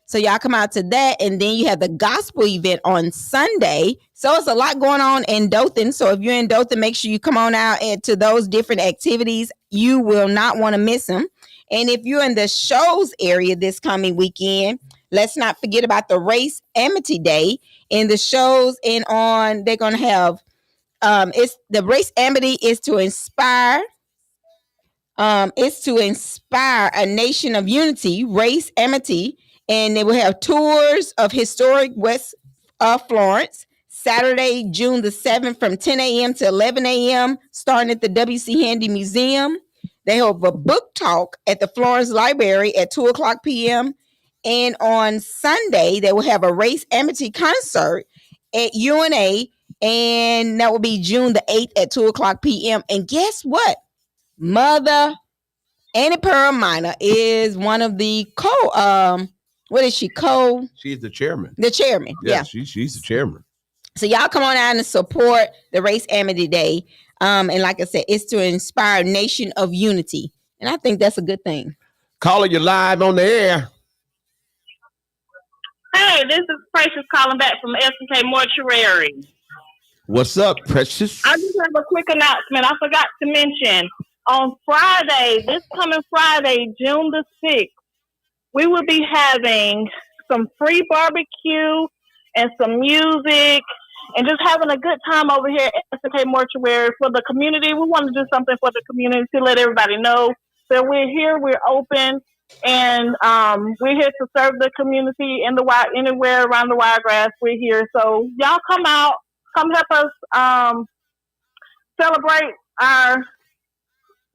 So y'all come out to that. And then you have the gospel event on Sunday. So it's a lot going on in Dothan. So if you're in Dothan, make sure you come on out to those different activities. You will not want to miss them. And if you're in the shows area this coming weekend, let's not forget about the Race Amity Day in the shows. And they're going to have, the Race Amity is to inspire. It's to inspire a nation of unity, Race Amity. And they will have tours of historic West Florence, Saturday, June the 7th from 10 a.m. to 11 a.m., starting at the W.C. Handy Museum. They have a book talk at the Florence Library at 2:00 p.m. And on Sunday, they will have a Race Amity concert at UNA. And that will be June the 8th at 2:00 p.m. And guess what? Mother Annie Pearl Minor is one of the what is she? She's the chairman. The chairman. Yeah. She's the chairman. So y'all come on out and support the Race Amity Day. And like I said, it's to inspire a nation of unity. And I think that's a good thing. Caller, you live on the air. Hey, this is Precious calling back from S&K Mortuary. What's up, Precious? I just have a quick announcement. I forgot to mention on Friday, this coming Friday, June the 6th, we will be having some free barbecue and some music and just having a good time over here at S&K Mortuary for the community. We want to do something for the community to let everybody know that we're here, we're open, and we're here to serve the community anywhere around the Wiregrass. We're here. So y'all come out, come help us celebrate our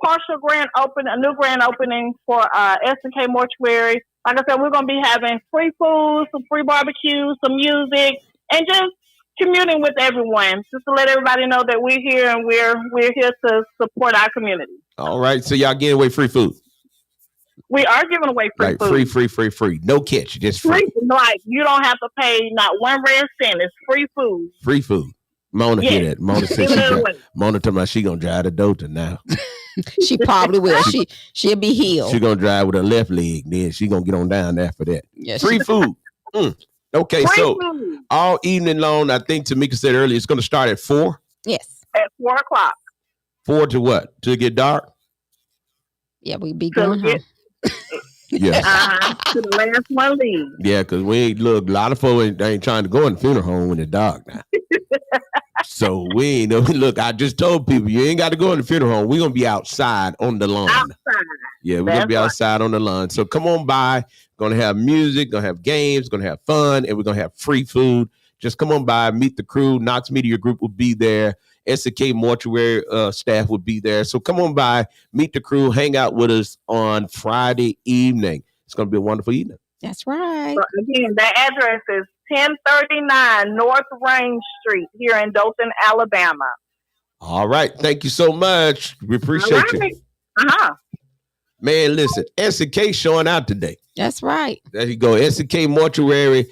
partial grand opening, a new grand opening for S&K Mortuary. Like I said, we're going to be having free food, some free barbecue, some music, and just communing with everyone, just to let everybody know that we're here and we're here to support our community. All right, so y'all getting away free food. We are giving away free Like food. free. No catch, just free. Like you don't have to pay not one red cent. It's free food. Free food. Mona Yes. hear that. Mona said Give it away. Mona told me she gonna drive to Dothan now. She probably will. She'll be healed. She gonna drive with her left leg. Then she gonna get on down there for that. Yes. Free food. Okay, Free so food all evening long, I think Tamika said earlier, it's gonna start at 4. Yes. at 4:00. 4 to what? To get dark? Yeah, we be So going home. Yeah. To the last one leave. Yeah, because we ain't look, a lot of folks ain't trying to go in the funeral home when it's dark now. So we ain't look, I just told people you ain't got to go in the funeral home. We're gonna be outside on the lawn. Outside. Yeah, we're gonna That's be right. outside on the lawn. So come on by. Gonna have music, gonna have games, gonna have fun, and we're gonna have free food. Just come on by, meet the crew. Knox Media Group will be there. SK Mortuary staff will be there. So come on by, meet the crew, hang out with us on Friday evening. It's gonna be a wonderful evening. That's right. So again, the address is 1039 North Range Street here in Dothan, Alabama. All right. Thank you so much. We appreciate All right. you. Man, listen, SK showing out today. That's right. There you go. SK Mortuary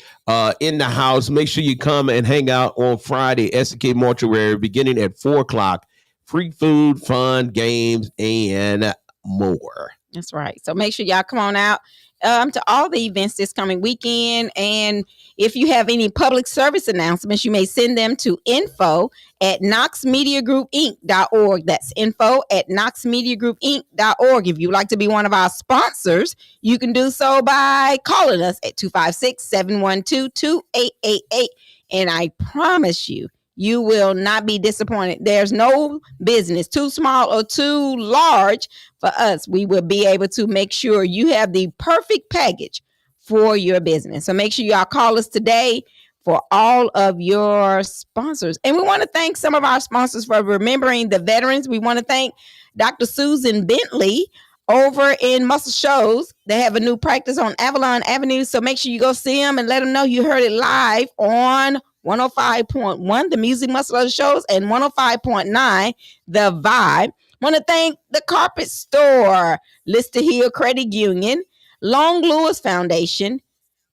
in the house. Make sure you come and hang out on Friday. SK Mortuary beginning at 4:00. Free food, fun, games, and more. That's right. So make sure y'all come on out to all the events this coming weekend. And if you have any public service announcements, you may send them to info@knoxmediagroupinc.org. That's info@knoxmediagroupinc.org. If you'd like to be one of our sponsors, you can do so by calling us at 256-712-2888. And I promise you, you will not be disappointed. There's no business too small or too large for us. We will be able to make sure you have the perfect package for your business. So make sure y'all call us today for all of your sponsors. And we want to thank some of our sponsors for remembering the veterans. We want to thank Dr. Susan Bentley over in Muscle Shows. They have a new practice on Avalon Avenue. So make sure you go see them and let them know you heard it live on 105.1, the Music Muscle Shows, and 105.9, the Vibe. Want to thank the Carpet Store, Lister Hill Credit Union, Long Lewis Foundation,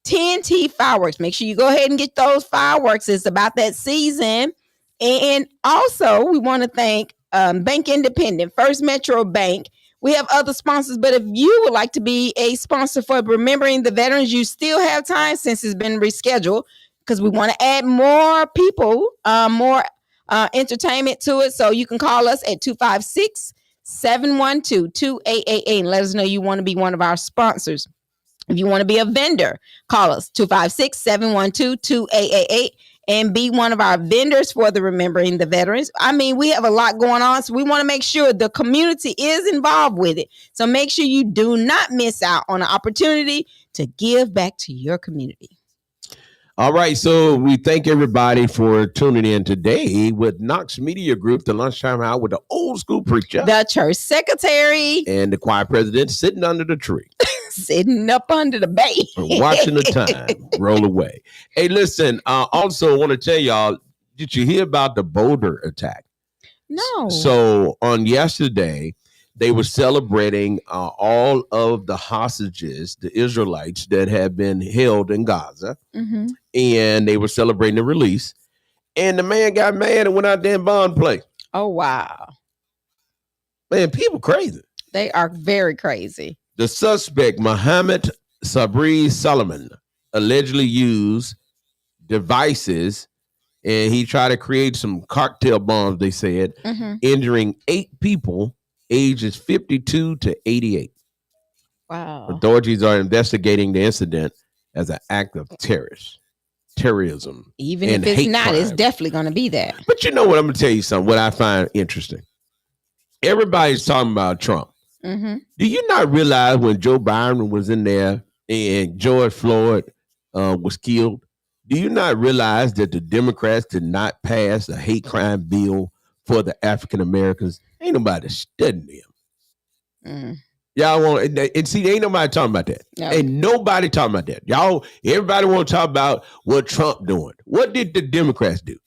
TNT Fireworks. Make sure you go ahead and get those fireworks. It's about that season. And also, we want to thank Bank Independent, First Metro Bank. We have other sponsors, but if you would like to be a sponsor for remembering the veterans, you still have time since it's been rescheduled, because we want to add more people, more entertainment to it. So you can call us at 256-712-2888 and let us know you want to be one of our sponsors. If you want to be a vendor, call us 256-712-2888 and be one of our vendors for the Remembering the Veterans. I mean, we have a lot going on, so we want to make sure the community is involved with it. So make sure you do not miss out on an opportunity to give back to your community. All right, so we thank everybody for tuning in today with Knox Media Group, the lunchtime hour with the old school preacher, The church secretary, and the choir president sitting under the tree, sitting up under the bay, watching the time roll away. Hey, listen, also want to tell y'all, did you hear about the Boulder attack? No. So on yesterday, they were celebrating all of the hostages, the Israelites that had been held in Gaza, Mm-hmm. and they were celebrating the release. And the man got mad and went out there and bomb play. Oh, wow. Man, people crazy. They are very crazy. The suspect, Mohammed Sabri Solomon, allegedly used devices, and he tried to create some cocktail bombs, they said, Mm-hmm. injuring 8 people ages 52 to 88. Wow. Authorities are investigating the incident as an act of terrorism. Even and if it's hate not, it's crime. definitely going to be that. But you know what? I'm going to tell you something, what I find interesting. Everybody's talking about Trump. Mm-hmm. Do you not realize when Joe Biden was in there and George Floyd was killed, do you not realize that the Democrats did not pass a hate crime bill for the African Americans? Ain't nobody studying them. Mm. Y'all want, and see, ain't nobody talking about that. No. Ain't nobody talking about that. Y'all, everybody want to talk about what Trump doing. What did the Democrats do?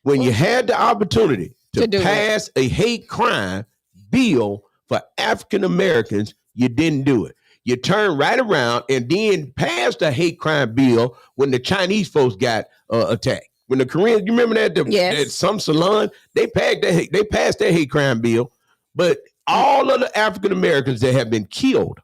When you had the opportunity to do pass a hate crime bill for African Americans, You didn't do it. You turned right around and then passed a hate crime bill when the Chinese folks got attacked. When the Koreans, you remember that? Yes. At some salon, they passed that hate crime bill, but all of the African Americans that have been killed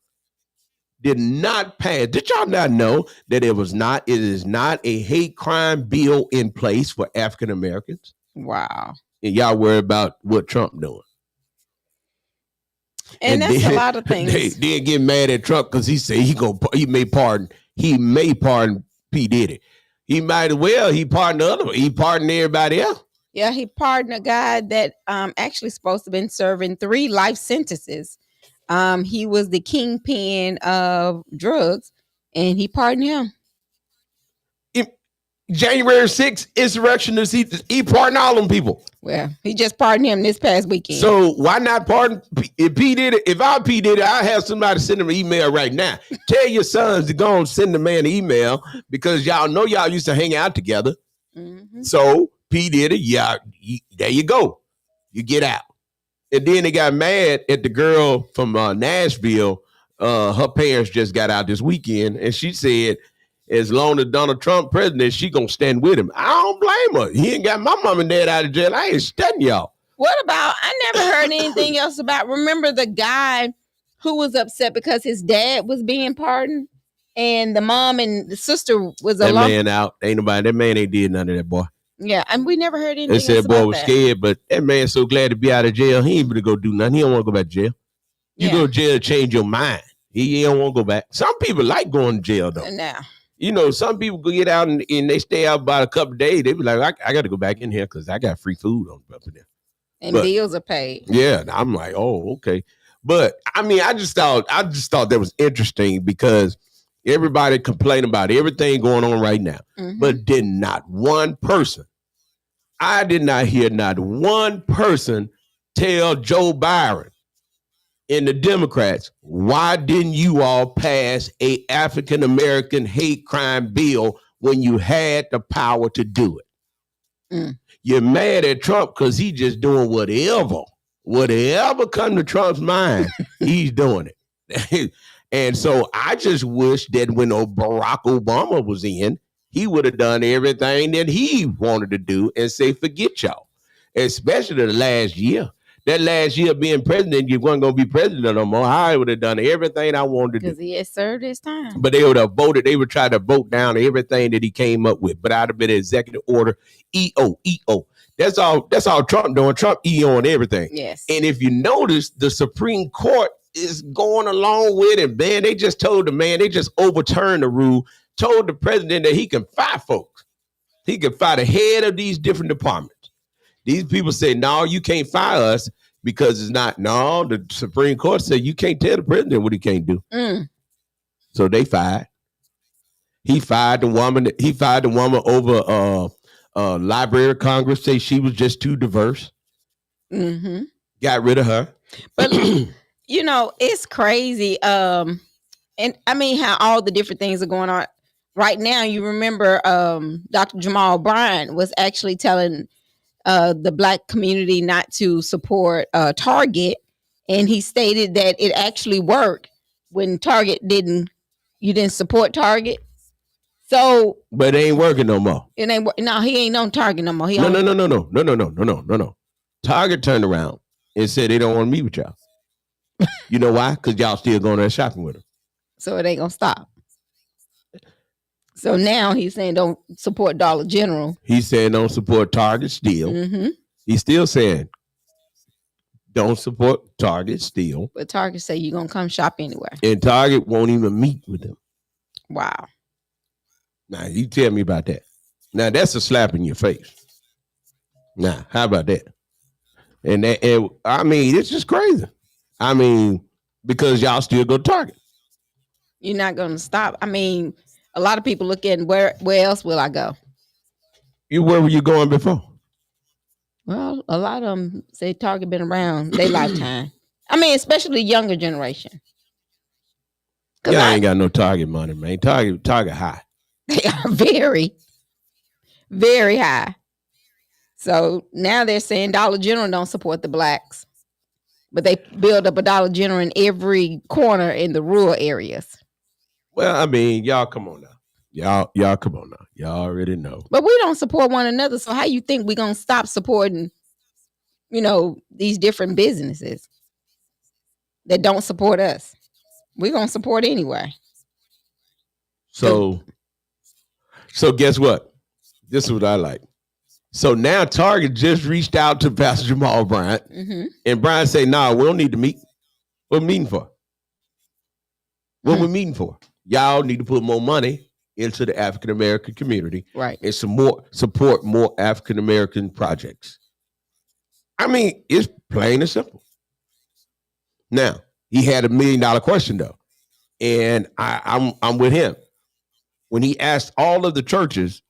did not pass. Did y'all not know that it is not a hate crime bill in place for African Americans? Wow. And y'all worry about what Trump doing. And that's a lot of things. They get mad at Trump because he said he may pardon P. Diddy. He might as well. He pardoned everybody else. Yeah, he pardoned a guy that actually supposed to have been serving 3 life sentences. He was the kingpin of drugs, and he pardoned him. January 6th, insurrectionists, he pardoned all them people. Well, he just pardoned him this past weekend. So why not pardon if P. Diddy? If I P. Diddy, I have somebody send him an email right now. Tell your sons to go and send the man an email because y'all know y'all used to hang out together. Mm-hmm. So P. Diddy, there you go. You get out. And then they got mad at the girl from Nashville. Her parents just got out this weekend, and she said, as long as Donald Trump president, she gonna stand with him. I don't blame her. He ain't got my mom and dad out of jail. I ain't studying y'all. What about, I never heard anything else about, remember the guy who was upset because his dad was being pardoned and the mom and the sister was that alone? Man out. That man ain't did none of that, boy. Yeah, and we never heard anything They said else boy about was that. scared, but that man's so glad to be out of jail. He ain't gonna go do nothing. He don't want to go back to jail. You go to jail to change your mind. He don't want to go back. Some people like going to jail though. Now, Some people go get out and they stay out about a couple of days. They be like, I got to go back in here because I got free food up in there. and bills are paid. Yeah, I'm like, oh, okay. But I mean, I just thought that was interesting because everybody complained about everything going on right now, but did not one person. I did not hear not one person tell Joe Biden and the Democrats, why didn't you all pass a African American hate crime bill when you had the power to do it? You're mad at Trump because he's just doing whatever come to Trump's mind, he's doing it. And so I just wish that when Barack Obama was in, he would have done everything that he wanted to do and say, forget y'all, especially the last year. That last year being president, you weren't going to be president no more. I would have done everything I wanted to do. Because he had served his time. But they would have voted. They would try to vote down everything that he came up with. But I'd have been an executive order, EO. That's all Trump doing. Trump EO on everything. Yes. And if you notice, the Supreme Court is going along with it, man. They just overturned the rule, told the president that he can fire folks. He can fire the head of these different departments. These people say, no, you can't fire us because it's not. No, the Supreme Court said you can't tell the president what he can't do. So they fired. He fired the woman. He fired the woman over Library of Congress. Say she was just too diverse. Got rid of her. But it's crazy. And I mean, how all the different things are going on right now. You remember Dr. Jamal Bryant was actually telling the Black community not to support Target, and he stated that it actually worked when Target didn't support Target. So, but it ain't working no more. It ain't. No, he ain't on Target no more. No. Target turned around and said they don't want to meet with y'all. You know why? Because y'all still going there shopping with them. So it ain't gonna stop. So now he's saying don't support Dollar General. He's saying don't support Target still. He's still saying don't support Target still. But Target say you're gonna come shop anywhere. And Target won't even meet with them. Wow. Now you tell me about that. Now that's a slap in your face. Now, how about that? And I mean, it's just crazy. I mean, because y'all still go to Target. You're not gonna stop. I mean, a lot of people look at where else will I go? Where were you going before? Well, a lot of them say Target been around their lifetime. I mean, especially the younger generation. Y'all ain't got no Target money, man. Target high. They are very, very high. So now they're saying Dollar General don't support the Blacks. But they build up a Dollar General in every corner in the rural areas. Well, I mean, y'all come on now. Y'all come on now. Y'all already know. But we don't support one another. So how you think we're gonna stop supporting, these different businesses that don't support us? We're gonna support anyway. So guess what? This is what I like. So now Target just reached out to Pastor Jamal Bryant, and Bryant say, "Nah, we don't need to meet. What we meeting for? What we meeting for? Y'all need to put more money into the African American community, right? And support more African American projects." I mean, it's plain and simple. Now he had $1 million question though, and I'm with him when he asked all of the churches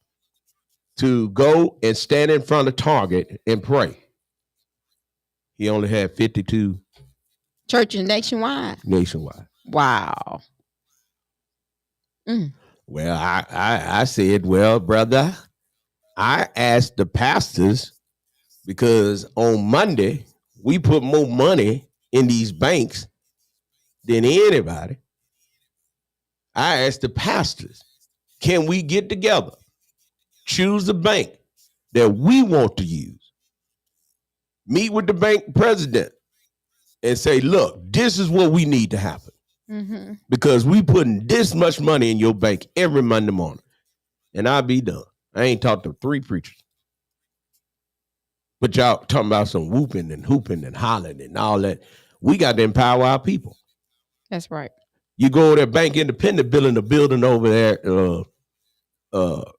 to go and stand in front of Target and pray. He only had 52 churches nationwide. Wow. Well, I said, well, brother, I asked the pastors because on Monday we put more money in these banks than anybody. I asked the pastors, can we get together, choose a bank that we want to use, meet with the bank president and say, look, this is what we need to happen. Because we putting this much money in your bank every Monday morning. And I'll be done. I ain't talked to 3 preachers. But y'all talking about some whooping and hooping and hollering and all that. We got to empower our people. That's right. You go to that Bank Independent building, the building over there,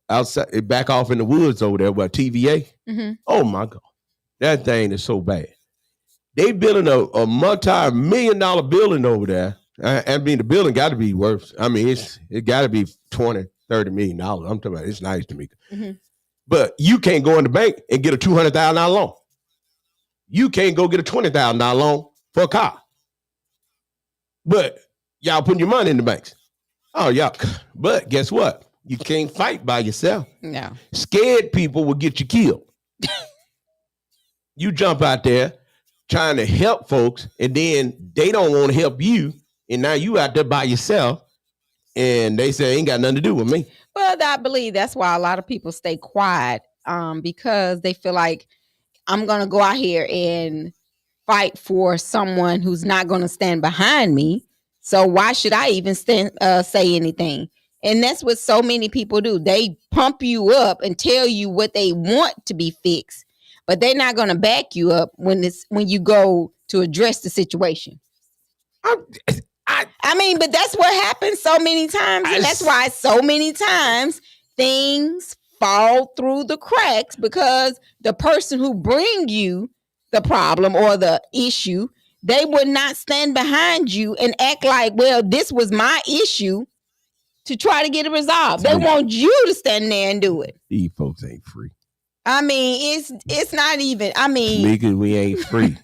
outside, back off in the woods over there, where TVA. Oh my God, that thing is so bad. They building a multi-million-dollar building over there. I mean, the building got to be worth. I mean, it got to be $20-30 million. I'm talking about. It's nice to me, but you can't go in the bank and get a $200,000 loan. You can't go get a $20,000 loan for a car. But y'all putting your money in the banks. Oh, y'all. But guess what? You can't fight by yourself. No. Scared people will get you killed. You jump out there trying to help folks, and then they don't want to help you. And now you out there by yourself, and they say ain't got nothing to do with me. Well, I believe that's why a lot of people stay quiet, because they feel like I'm going to go out here and fight for someone who's not going to stand behind me. So why should I even say anything? And that's what so many people do. They pump you up and tell you what they want to be fixed, but they're not going to back you up when you go to address the situation. I mean, but that's what happens so many times. And that's why so many times things fall through the cracks, because the person who bring you the problem or the issue, they would not stand behind you and act like, well, this was my issue, to try to get it resolved. They want you to stand there and do it. These folks ain't free. I mean, it's not even, I mean. Because we ain't free.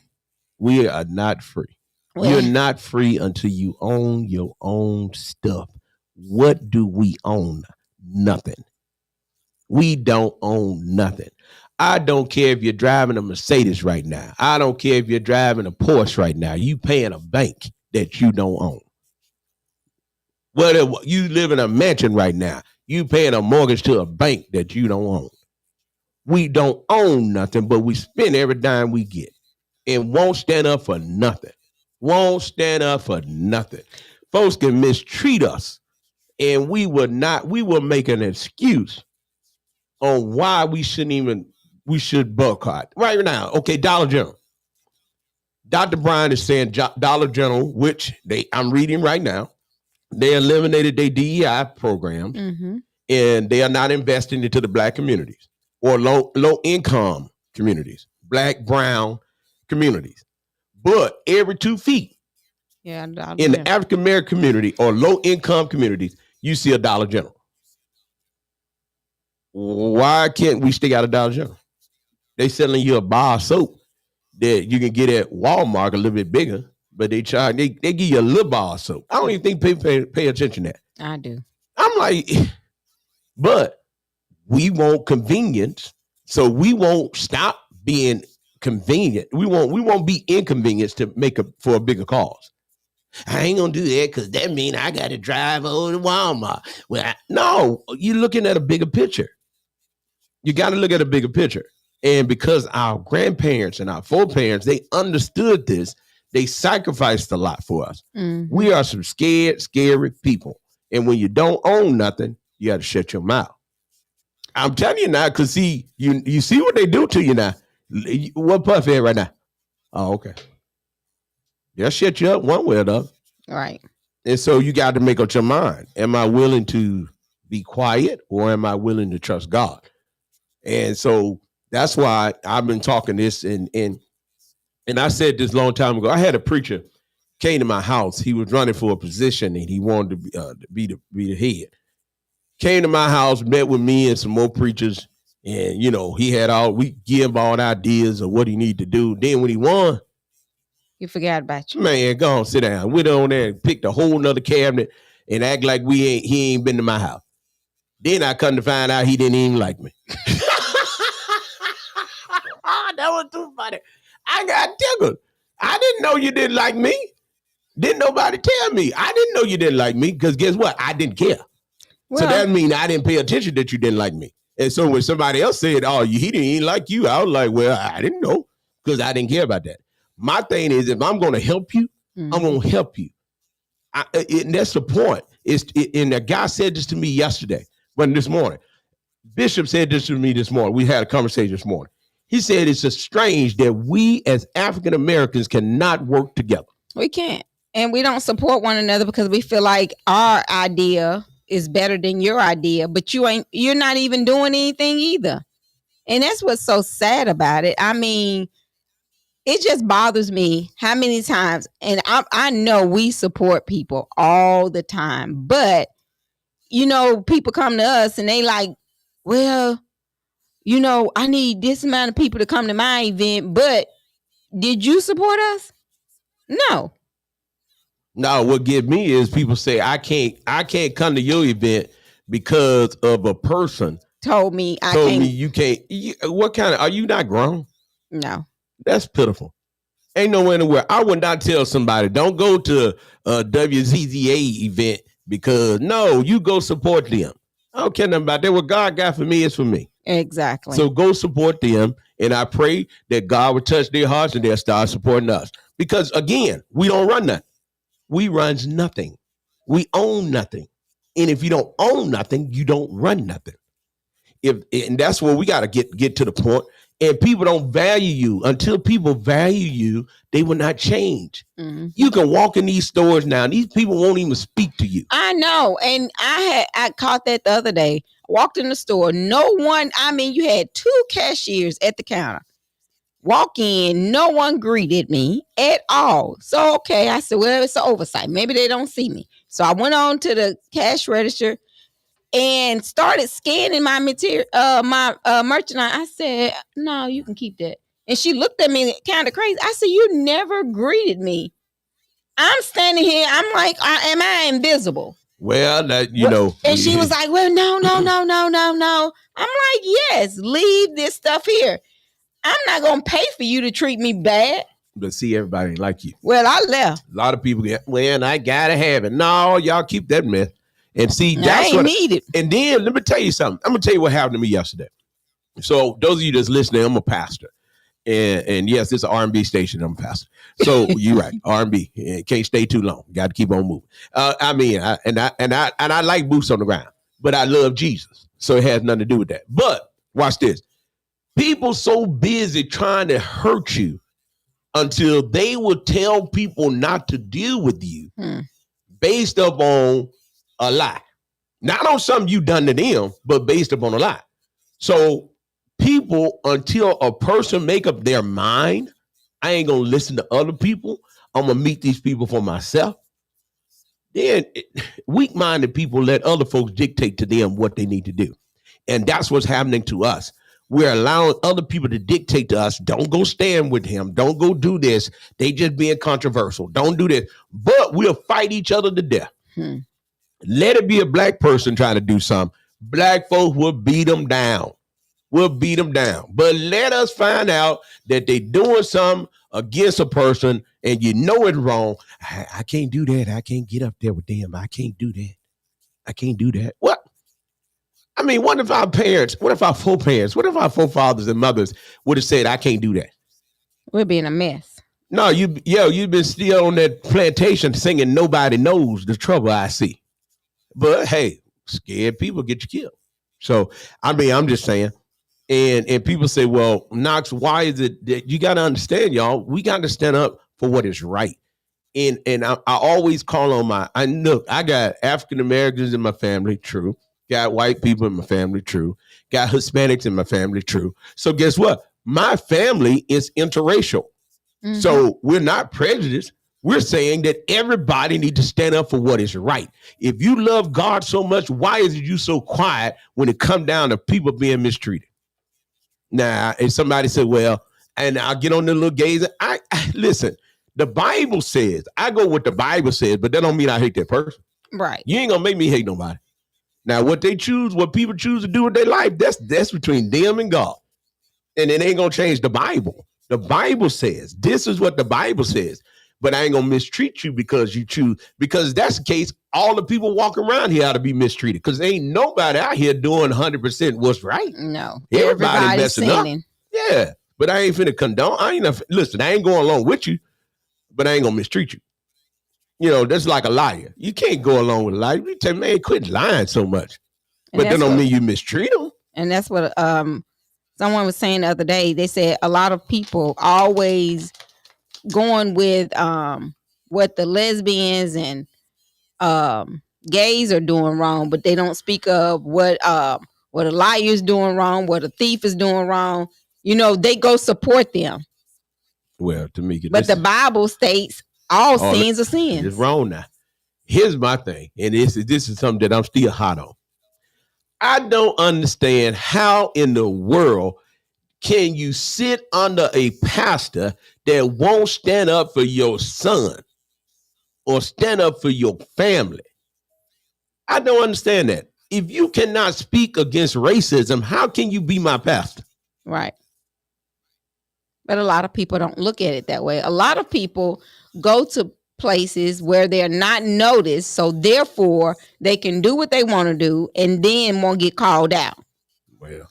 We are not free. Well, you're not free until you own your own stuff. What do we own? Nothing. We don't own nothing. I don't care if you're driving a Mercedes right now. I don't care if you're driving a Porsche right now. You paying a bank that you don't own. Whatever, you live in a mansion right now. You paying a mortgage to a bank that you don't own. We don't own nothing, but we spend every dime we get and won't stand up for nothing. Won't stand up for nothing. Folks can mistreat us, and we will make an excuse on why we should boycott right now. Okay, Dollar General. Dr. Brian is saying Dollar General, which I'm reading right now, they eliminated their DEI programs, and they are not investing into the Black communities or low income communities, Black, brown communities. But every 2 feet in the African American community or low income communities, you see a Dollar General. Why can't we stay out of Dollar General? They selling you a bar of soap that you can get at Walmart a little bit bigger, but they give you a little bar of soap. I don't even think people pay attention to that. I do. I'm like, but we want convenience, so we won't stop being convenient. We won't be inconvenienced to make for a bigger cause. I ain't gonna do that because that means I got to drive over to Walmart. Well, no, you're looking at a bigger picture. You got to look at a bigger picture. And because our grandparents and our foreparents, they understood this, they sacrificed a lot for us. Mhm. We are some scared, scary people. And when you don't own nothing, you got to shut your mouth. I'm telling you now, because see, you see what they do to you now. What Puff at right now? Oh, okay. They'll shut you up one way or the other. Right. And so you got to make up your mind. Am I willing to be quiet or am I willing to trust God? And so that's why I've been talking this and I said this a long time ago. I had a preacher came to my house. He was running for a position and he wanted to be the head. Came to my house, met with me and some more preachers. And, you know, we give all ideas of what he need to do. Then when he won, You forgot about you. man, go on, sit down. Went on there and picked a whole nother cabinet and act like he ain't been to my house. Then I come to find out he didn't even like me. That was too funny. I got tickled. I didn't know you didn't like me. Didn't nobody tell me. I didn't know you didn't like me because guess what? I didn't care. So Well, that means I didn't pay attention that you didn't like me. And so when somebody else said, oh, he didn't even like you, I was like, well, I didn't know because I didn't care about that. My thing is, if I'm going to help you, I'm going to help you. And that's the point. And the guy said this to me yesterday, this morning. Bishop said this to me this morning. We had a conversation this morning. He said it's just strange that we as African Americans cannot work together. we can't. And we don't support one another because we feel like our idea is better than your idea, but you're not even doing anything either. And that's what's so sad about it. I mean, it just bothers me how many times, and I know we support people all the time, but you know, people come to us and they like, well, you know, I need this amount of people to come to my event, but did you support us? No. No, what get me is people say I can't come to your event because of a person Told me you can't. What kind of, are you not grown? No. That's pitiful. Ain't nowhere in the world. I would not tell somebody, don't go to a WZZA event because no, you go support them. I don't care nothing about that. What God got for me is for me. Exactly. So go support them. And I pray that God will touch their hearts and they'll start supporting us. Because again, we don't run nothing. We runs nothing. We own nothing. And if you don't own nothing, you don't run nothing. And that's where we got to get to the point. And people don't value you. Until people value you, they will not change. Mhm. You can walk in these stores now. These people won't even speak to you. I know. And I caught that the other day. Walked in the store. No one, I mean, you had 2 cashiers at the counter. Walk in, no one greeted me at all. So, okay, I said, well, it's an oversight. Maybe they don't see me. So I went on to the cash register and started scanning my material, my merchandise. I said, no, you can keep that. And she looked at me kind of crazy. I said, you never greeted me. I'm standing here. I'm like, am I invisible? Well, that, you know. And she was like, well, no. I'm like, yes, leave this stuff here. I'm not going to pay for you to treat me bad. But see, everybody ain't like you. Well, I left. A lot of people get, well, I got to have it. No, y'all keep that myth. And see, that's what need it. And then let me tell you something. I'm going to tell you what happened to me yesterday. So those of you that's listening, I'm a pastor. And yes, it's an R&B station. I'm a pastor. So you're right. R&B. Can't stay too long. Got to keep on moving. I like boots on the ground, but I love Jesus. So it has nothing to do with that. But watch this. People so busy trying to hurt you until they will tell people not to deal with you based upon a lie. Not on something you done to them, but based upon a lie. So people, until a person make up their mind, I ain't going to listen to other people. I'm going to meet these people for myself. Then weak-minded people let other folks dictate to them what they need to do. And that's what's happening to us. We're allowing other people to dictate to us. Don't go stand with him. Don't go do this. They just being controversial. Don't do this. But we'll fight each other to death. Let it be a black person trying to do something. Black folks will beat them down. We'll beat them down. But let us find out that they doing something against a person and you know it's wrong. I can't do that. I can't get up there with them. I can't do that. I can't do that. What? I mean, what if our forefathers and mothers would have said, I can't do that? We'll be in a mess. No, you've been still on that plantation singing Nobody Knows the Trouble I See. But hey, scared people get you killed. So, I mean, I'm just saying. And people say, well, Knox, why is it that you got to understand, y'all, we got to stand up for what is right. And I always call on I got African Americans in my family, true. Got white people in my family, true. Got Hispanics in my family, true. So guess what? My family is interracial. Mm-hmm. So we're not prejudiced. We're saying that everybody needs to stand up for what is right. If you love God so much, why is you so quiet when it comes down to people being mistreated? Now, if somebody said, well, and I'll get on the little gays. I listen, the Bible says, I go with the Bible says, but that don't mean I hate that person. Right. You ain't gonna make me hate nobody. Now, what people choose to do with their life, that's between them and God. And it ain't gonna change the Bible. The Bible says, this is what the Bible says. But I ain't gonna mistreat you because you choose. Because if that's the case, all the people walking around here ought to be mistreated. Because ain't nobody out here doing 100% what's right. No, everybody messing sinning. up. Yeah, but I ain't finna condone. Listen, I ain't going along with you, but I ain't gonna mistreat you. You know, that's like a liar. You can't go along with a liar. You tell man, quit lying so much. And but that don't mean you mistreat them. And that's what someone was saying the other day. They said a lot of people always going with what the lesbians and gays are doing wrong, but they don't speak of what a liar is doing wrong, what a thief is doing wrong. You know, they go support them. Well, to me, but the Bible states all sins are sins. It's wrong now. Here's my thing, and this is something that I'm still hot on. I don't understand how in the world can you sit under a pastor that won't stand up for your son or stand up for your family? I don't understand that. If you cannot speak against racism, how can you be my pastor? Right. But a lot of people don't look at it that way. A lot of people go to places where they're not noticed, so therefore they can do what they want to do and then won't get called out. Well,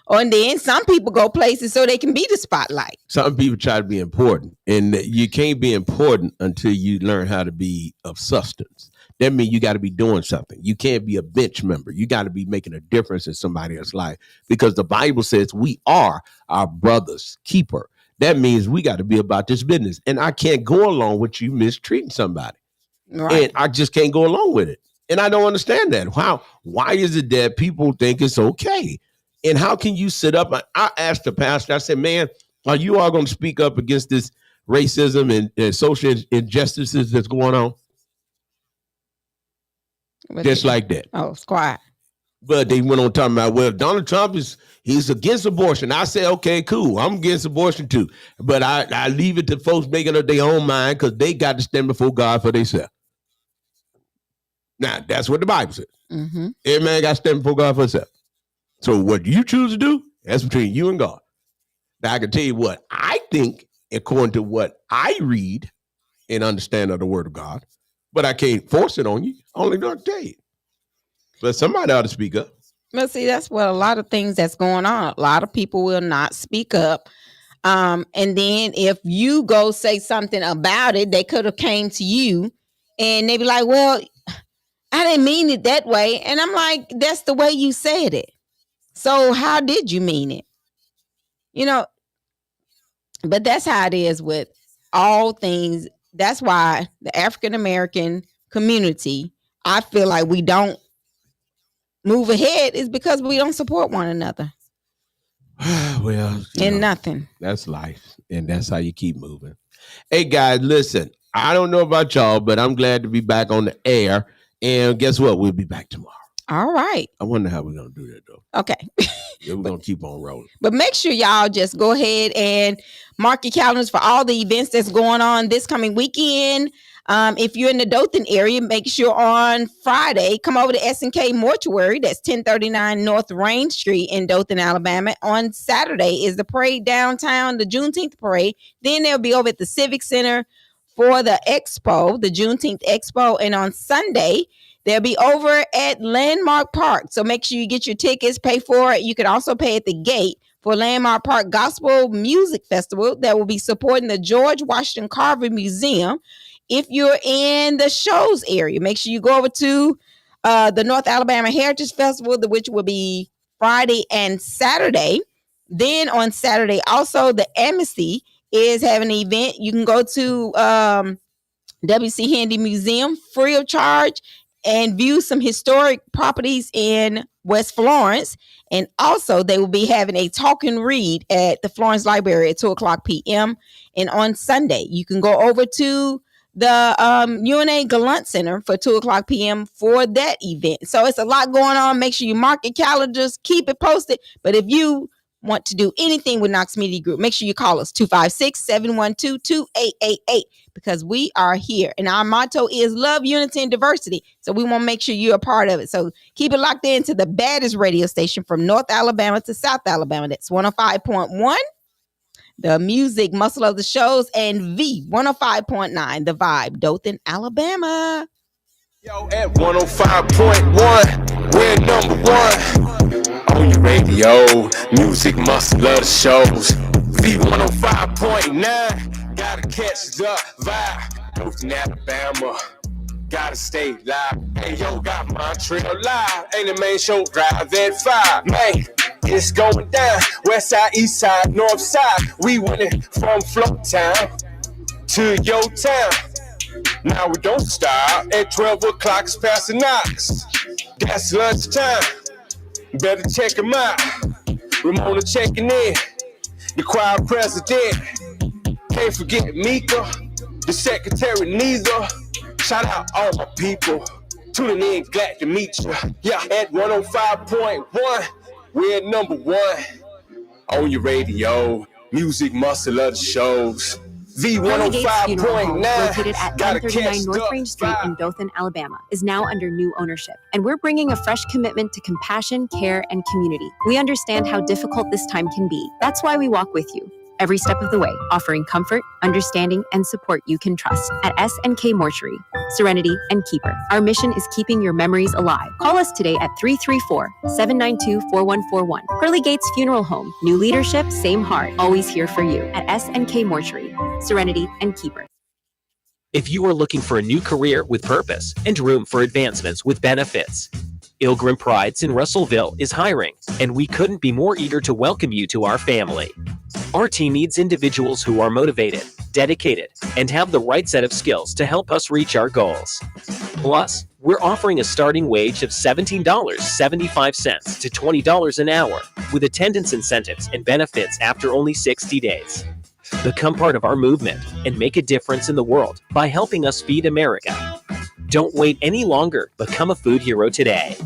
and then some people go places so they can be the spotlight. Some people try to be important, and you can't be important until you learn how to be of substance. That means you got to be doing something. You can't be a bench member. You got to be making a difference in somebody else's life, because the Bible says we are our brother's keeper. That means we got to be about this business. And I can't go along with you mistreating somebody. Right. And I just can't go along with it. And I don't understand that. Why is it that people think it's okay? And how can you sit up? I asked the pastor, I said, man, are you all going to speak up against this racism and social injustices that's going on? Just like that. Oh, it's quiet. But they went on talking about, well, Donald Trump he's against abortion. I said, okay, cool. I'm against abortion too. But I leave it to folks making up their own mind, because they got to stand before God for themselves. Now, that's what the Bible says. Mm-hmm. Every man got to stand before God for himself. So what you choose to do, that's between you and God. Now, I can tell you what I think according to what I read and understand of the word of God, but I can't force it on you. Only don't tell you. But somebody ought to speak up. Well, see, that's what a lot of things that's going on. A lot of people will not speak up. And then if you go say something about it, they could have came to you and they be like, well, I didn't mean it that way. And I'm like, that's the way you said it. So how did you mean it? You know, but that's how it is with all things. That's why the African-American community, I feel like we don't move ahead, is because we don't support one another. Well, nothing. That's life. And that's how you keep moving. Hey, guys, listen, I don't know about y'all, but I'm glad to be back on the air. And guess what? We'll be back tomorrow. All right. I wonder how we're gonna do that though. Okay. Yeah, we're gonna keep on rolling. But make sure y'all just go ahead and mark your calendars for all the events that's going on this coming weekend. If you're in the Dothan area, make sure on Friday, come over to S&K Mortuary. That's 1039 North Rain Street in Dothan, Alabama. On Saturday is the parade downtown, the Juneteenth parade. Then they'll be over at the Civic Center for the expo, the Juneteenth expo. And on Sunday, they'll be over at Landmark Park. So make sure you get your tickets, pay for it. You can also pay at the gate for Landmark Park Gospel Music Festival that will be supporting the George Washington Carver Museum. If you're in the shows area, make sure you go over to the North Alabama Heritage Festival, which will be Friday and Saturday. Then on Saturday, also the Amnesty is having an event. You can go to W.C. Handy Museum free of charge and view some historic properties in West Florence. And also they will be having a talk and read at the Florence Library at 2:00 p.m. And on Sunday, you can go over to the UNA Gallant Center for 2:00 p.m. for that event. So it's a lot going on. Make sure you mark your calendars, keep it posted. But if you want to do anything with Knox Media Group, make sure you call us 256-712-2888 because we are here. And our motto is love, unity, and diversity. So we want to make sure you're a part of it. So keep it locked into the baddest radio station from North Alabama to South Alabama. That's 105.1. The music muscle of the shows, and V 105.9, the vibe, Dothan, Alabama. Yo, at 105.1, we're number one. On your radio, music muscle of the shows. V 105.9, gotta catch the vibe. Dothan, Alabama, gotta stay live. Hey, yo, got Montreal live. Ain't the main show, drive that 5. Man, it's going down. West side, east side, north side. We winning from Float Town to your town. Now we don't stop. At 12 o'clock, it's past the knocks. That's lunchtime. Better check them out. Ramona checking in. The choir president. Can't forget Mika. The secretary neither. Shout out all my people. Tuning in, glad to meet you. Yeah, at 105.1. We're number one on your radio, music muscle of the shows. V105.9, located at 139 North Range Street in Dothan, Alabama, is now under new ownership. And we're bringing a fresh commitment to compassion, care, and community. We understand how difficult this time can be. That's why we walk with you every step of the way, offering comfort, understanding, and support you can trust. At S&K Mortuary, Serenity, and Keeper, our mission is keeping your memories alive. Call us today at 334-792-4141. Pearly Gates Funeral Home. New leadership, same heart. Always here for you. At S&K Mortuary, Serenity, and Keeper. If you are looking for a new career with purpose and room for advancements with benefits, Ilgrim Prides in Russellville is hiring, and we couldn't be more eager to welcome you to our family. Our team needs individuals who are motivated, dedicated, and have the right set of skills to help us reach our goals. Plus, we're offering a starting wage of $17.75 to $20 an hour, with attendance incentives and benefits after only 60 days. Become part of our movement and make a difference in the world by helping us feed America. Don't wait any longer. Become a food hero today.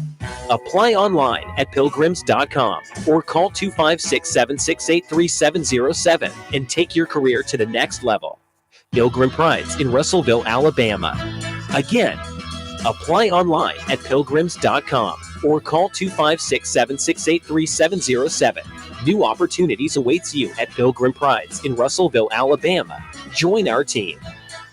Apply online at pilgrims.com or call 256-768-3707 and take your career to the next level. Ilgrim Prides in Russellville, Alabama. Again, apply online at pilgrims.com or call 256-768-3707. New opportunities awaits you at Pilgrim Prides in Russellville, Alabama. Join our team.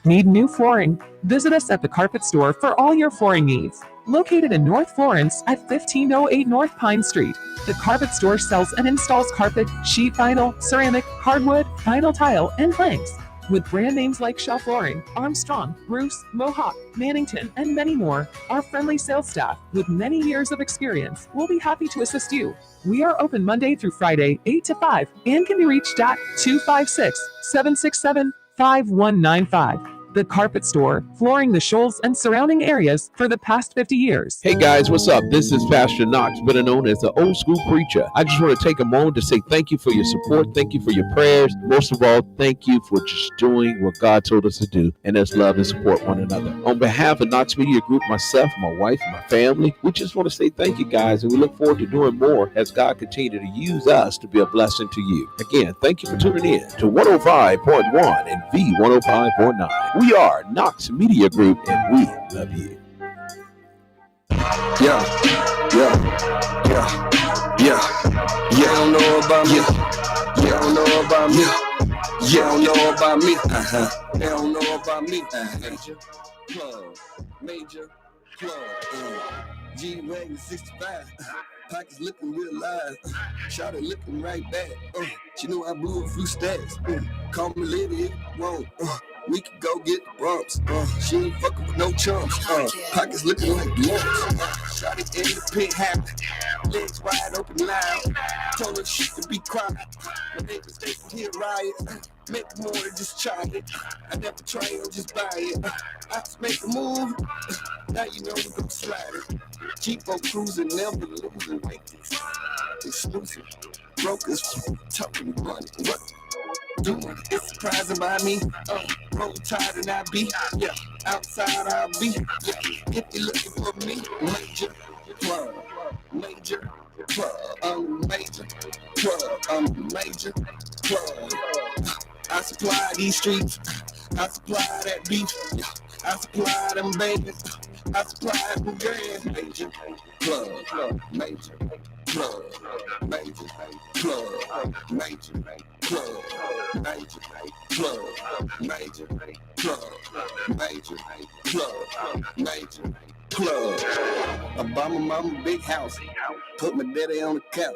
Need new flooring? Visit us at the Carpet Store for all your flooring needs. Located in North Florence at 1508 North Pine Street, the Carpet Store sells and installs carpet, sheet vinyl, ceramic, hardwood, vinyl tile, and planks. With brand names like Shaw Flooring, Armstrong, Bruce, Mohawk, Mannington, and many more, our friendly sales staff with many years of experience will be happy to assist you. We are open Monday through Friday, 8 to 5, and can be reached at 256-767-5195. The Carpet Store, flooring the Shoals and surrounding areas for the past 50 years. Hey guys, what's up? This is Pastor Knox, better known as the Old School Preacher. I just want to take a moment to say thank you for your support. Thank you for your prayers. Most of all, thank you for just doing what God told us to do, and that's love and support one another. On behalf of Knox Media Group, myself, my wife, and my family, we just want to say thank you guys, and we look forward to doing more as God continues to use us to be a blessing to you. Again, thank you for tuning in to 105.1 and V105.9. We are Knox Media Group, and we love you. Yeah. Don't know about me. You don't know about me. You don't know about me. They don't know about me. Major plug. G-Wagon 65. Pockets looking real live. Shot it looking right back. She know I blew a few stacks. Call me lady if you want. We can go get the bumps. She ain't fucking with no chumps. Pockets looking like lumps. Shot it in the pit happy. Legs wide open loud. Told her she could be quiet. My neighbors, they can hear riot. Make more than just try it. I never try it, just buy it. I just make a move. Now you know we gon' slide it. G4 cruising, never losing. Like this. Exclusive. Brokers talking money. What? Doing it's surprising by me. Roll tide and I be. Yeah. Outside I'll be. Yeah. If you're looking for me, major plug. Major plug. Major plug. Major plug. I supply these streets. I supply that beef. I supply them babies. I supply them grand. Major plug. Major plug. Major plug. Major plug. Major plug. Major plug. Major plug. Major plug. I bought my mama a big house. Put my daddy on the couch.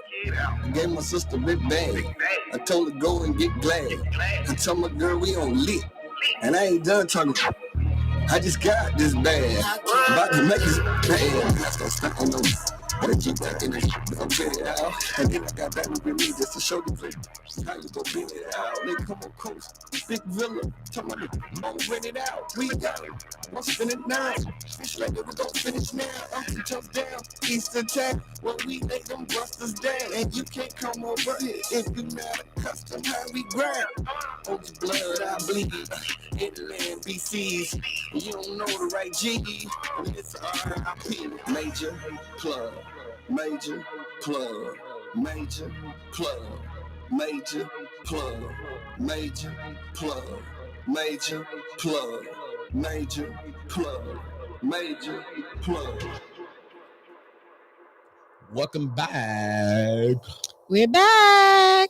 I gave my sister a big bag. I told her go and get glad. I told my girl we on lit. And I ain't done talking. I just got this bag. About to make this bad. That's gonna stop on those. But keep taking it, I'm fit it out. And then I got that with me just to show the flip. How you gon' fit it out? Nigga, come on, coast. Big villa, tell my nigga, I'm rent it out. We got it, I'm spinning now. Fish like it, we gon' finish now. I'm 2 toes down, Eastern time. Well, we lay them busters down. And you can't come over here if you not accustomed how we grind. On your blood, I bleed. Inland BCs, you don't know the right G. It's R.I.P. Major plug. Major plug, major plug, major plug, major plug, major plug, major plug, major plug. Welcome back. We're back.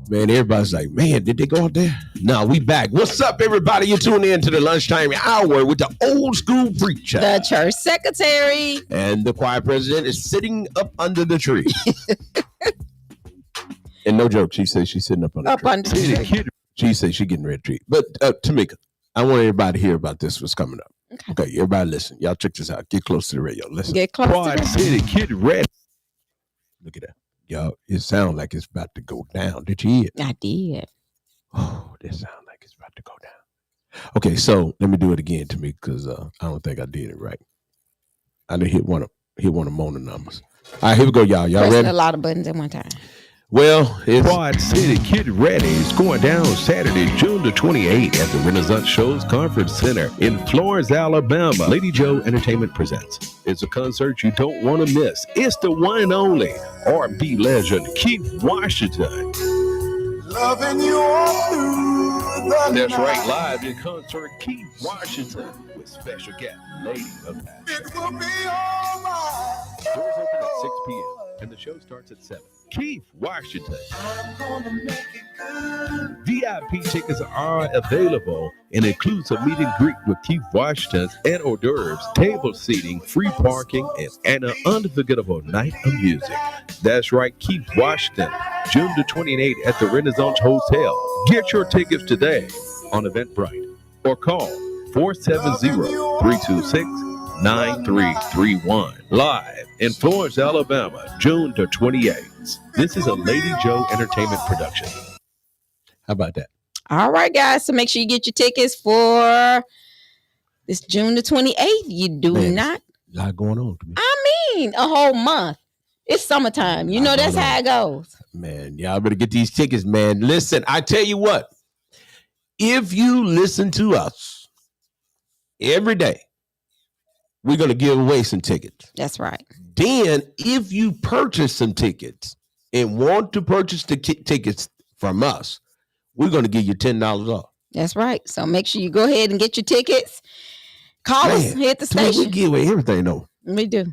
Man, everybody's like, man, did they go out there? No, we back. What's up, everybody? You're tuning in to the lunchtime hour with the Old School Preacher. The church secretary. And the choir president is sitting up under the tree. And no joke, she says she's sitting up under the tree. She says she's getting ready to treat. But Tamika, I want everybody to hear about this, what's coming up. Okay, everybody listen. Y'all check this out. Get close to the radio. Listen. Get close Quad to the City, get ready. Look at that. Y'all, it sounds like it's about to go down. Did you hear it? I did. Oh, that sounds like it's about to go down. Okay, so let me do it again to me because I don't think I did it right. I didn't hit one of Mona numbers. All right, here we go, y'all. Y'all Pressing ready? a lot of buttons at one time. Well, it's Quad City, get ready. It's going down Saturday, June the 28th at the Renaissance Shows Conference Center in Florence, Alabama. Lady Joe Entertainment presents. It's a concert you don't want to miss. It's the one and only R&B legend, Keith Washington. Loving you all through the That's night. right, live in concert, Keith Washington with special guest, Lady of Past. It will be all right. Doors open at 6 p.m. and the show starts at 7. Keith Washington. I'm gonna make it good. VIP tickets are available and includes a meet and greet with Keith Washington and hors d'oeuvres, table seating, free parking, and an unforgettable night of music. That's right, Keith Washington, June the 28th at the Renaissance Hotel. Get your tickets today on Eventbrite or call 470-326-9331. Live in Florence, Alabama, June the 28th. This is a Lady Joe Entertainment production. How about that? All right, guys. So make sure you get your tickets for this June the 28th. You do not. A lot going on. I mean, a whole month. It's summertime. You know that's how it goes. Man, y'all better get these tickets, man. Listen, I tell you what. If you listen to us every day, we're going to give away some tickets. That's right. Then, if you purchase some tickets and want to purchase the tickets from us, we're going to give you $10 off. That's right. So make sure you go ahead and get your tickets. Call us here at the station. We give away everything, though. We do.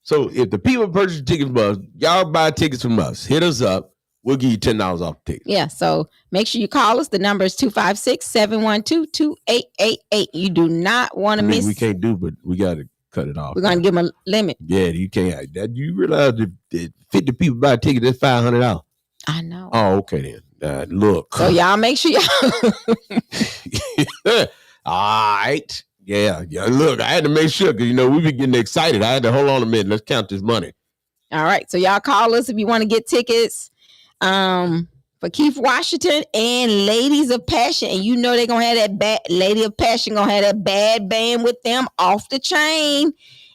So if the people purchase tickets from us, y'all buy tickets from us, hit us up. We'll give you $10 off the ticket. Yeah. So make sure you call us. The number is 256-712-2888. You do not want to miss. We can't do, but we got to cut it off. We're going to give them a limit. Yeah, you can't. You realize that 50 people buy a ticket, that's $500. I know. Oh, okay then. Look. So y'all make sure y'all. All right. Yeah. Look, I had to make sure because, we be getting excited. I had to hold on a minute. Let's count this money. All right. So y'all call us if you want to get tickets for Keith Washington and Ladies of Passion. And they're going to have that bad Lady of Passion going to have that bad band with them off the chain.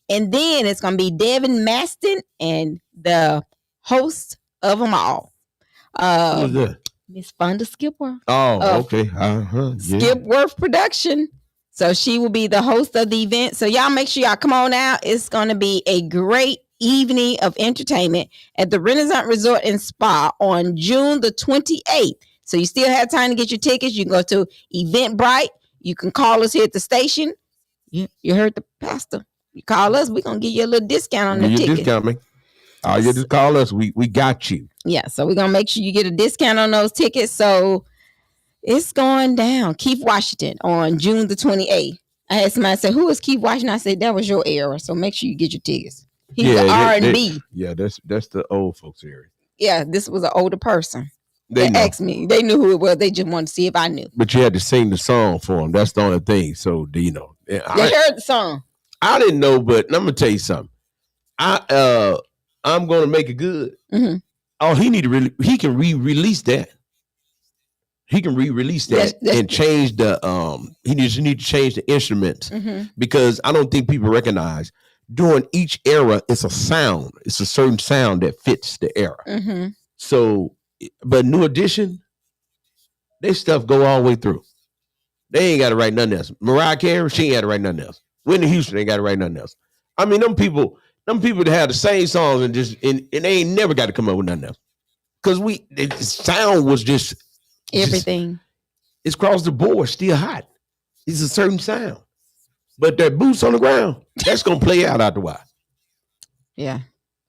And then it's going to be Devin Maston and the host of them all. Who's that? Miss Fonda Skipworth. Oh, okay. Yeah. Skipworth Production. So she will be the host of the event. So y'all make sure y'all come on out. It's going to be a great evening of entertainment at the Renaissance Resort and Spa on June the 28th. So you still have time to get your tickets. You can go to Eventbrite. You can call us here at the station. You heard the pastor. You call us, we're going to give you a little discount on the ticket. Discount me. You just call us. We got you. Yeah, so we're going to make sure you get a discount on those tickets. So it's going down. Keith Washington on June the 28th. I had somebody say, who is Keith Washington? I said, that was your era. So make sure you get your tickets. He's the R&B. Yeah, that's the old folks area. Yeah, this was an older person. They asked me. They knew who it was. They just wanted to see if I knew. But you had to sing the song for them. That's the only thing. So, They heard the song. I didn't know, but I'm going to tell you something. I'm going to make it good. Mm-hmm. Oh, he can re-release that. He can re-release that and change the he just need to change the instruments because I don't think people recognize during each era it's a sound. It's a certain sound that fits the era. So, but New Edition, their stuff go all the way through. They ain't got to write nothing else. Mariah Carey, she ain't got to write nothing else. Whitney Houston ain't got to write nothing else. I mean, them people that have the same songs and they ain't never got to come up with nothing else. Because the sound was just everything. It's across the board, still hot. It's a certain sound. But that boots on the ground, that's gonna play out after a while. Yeah.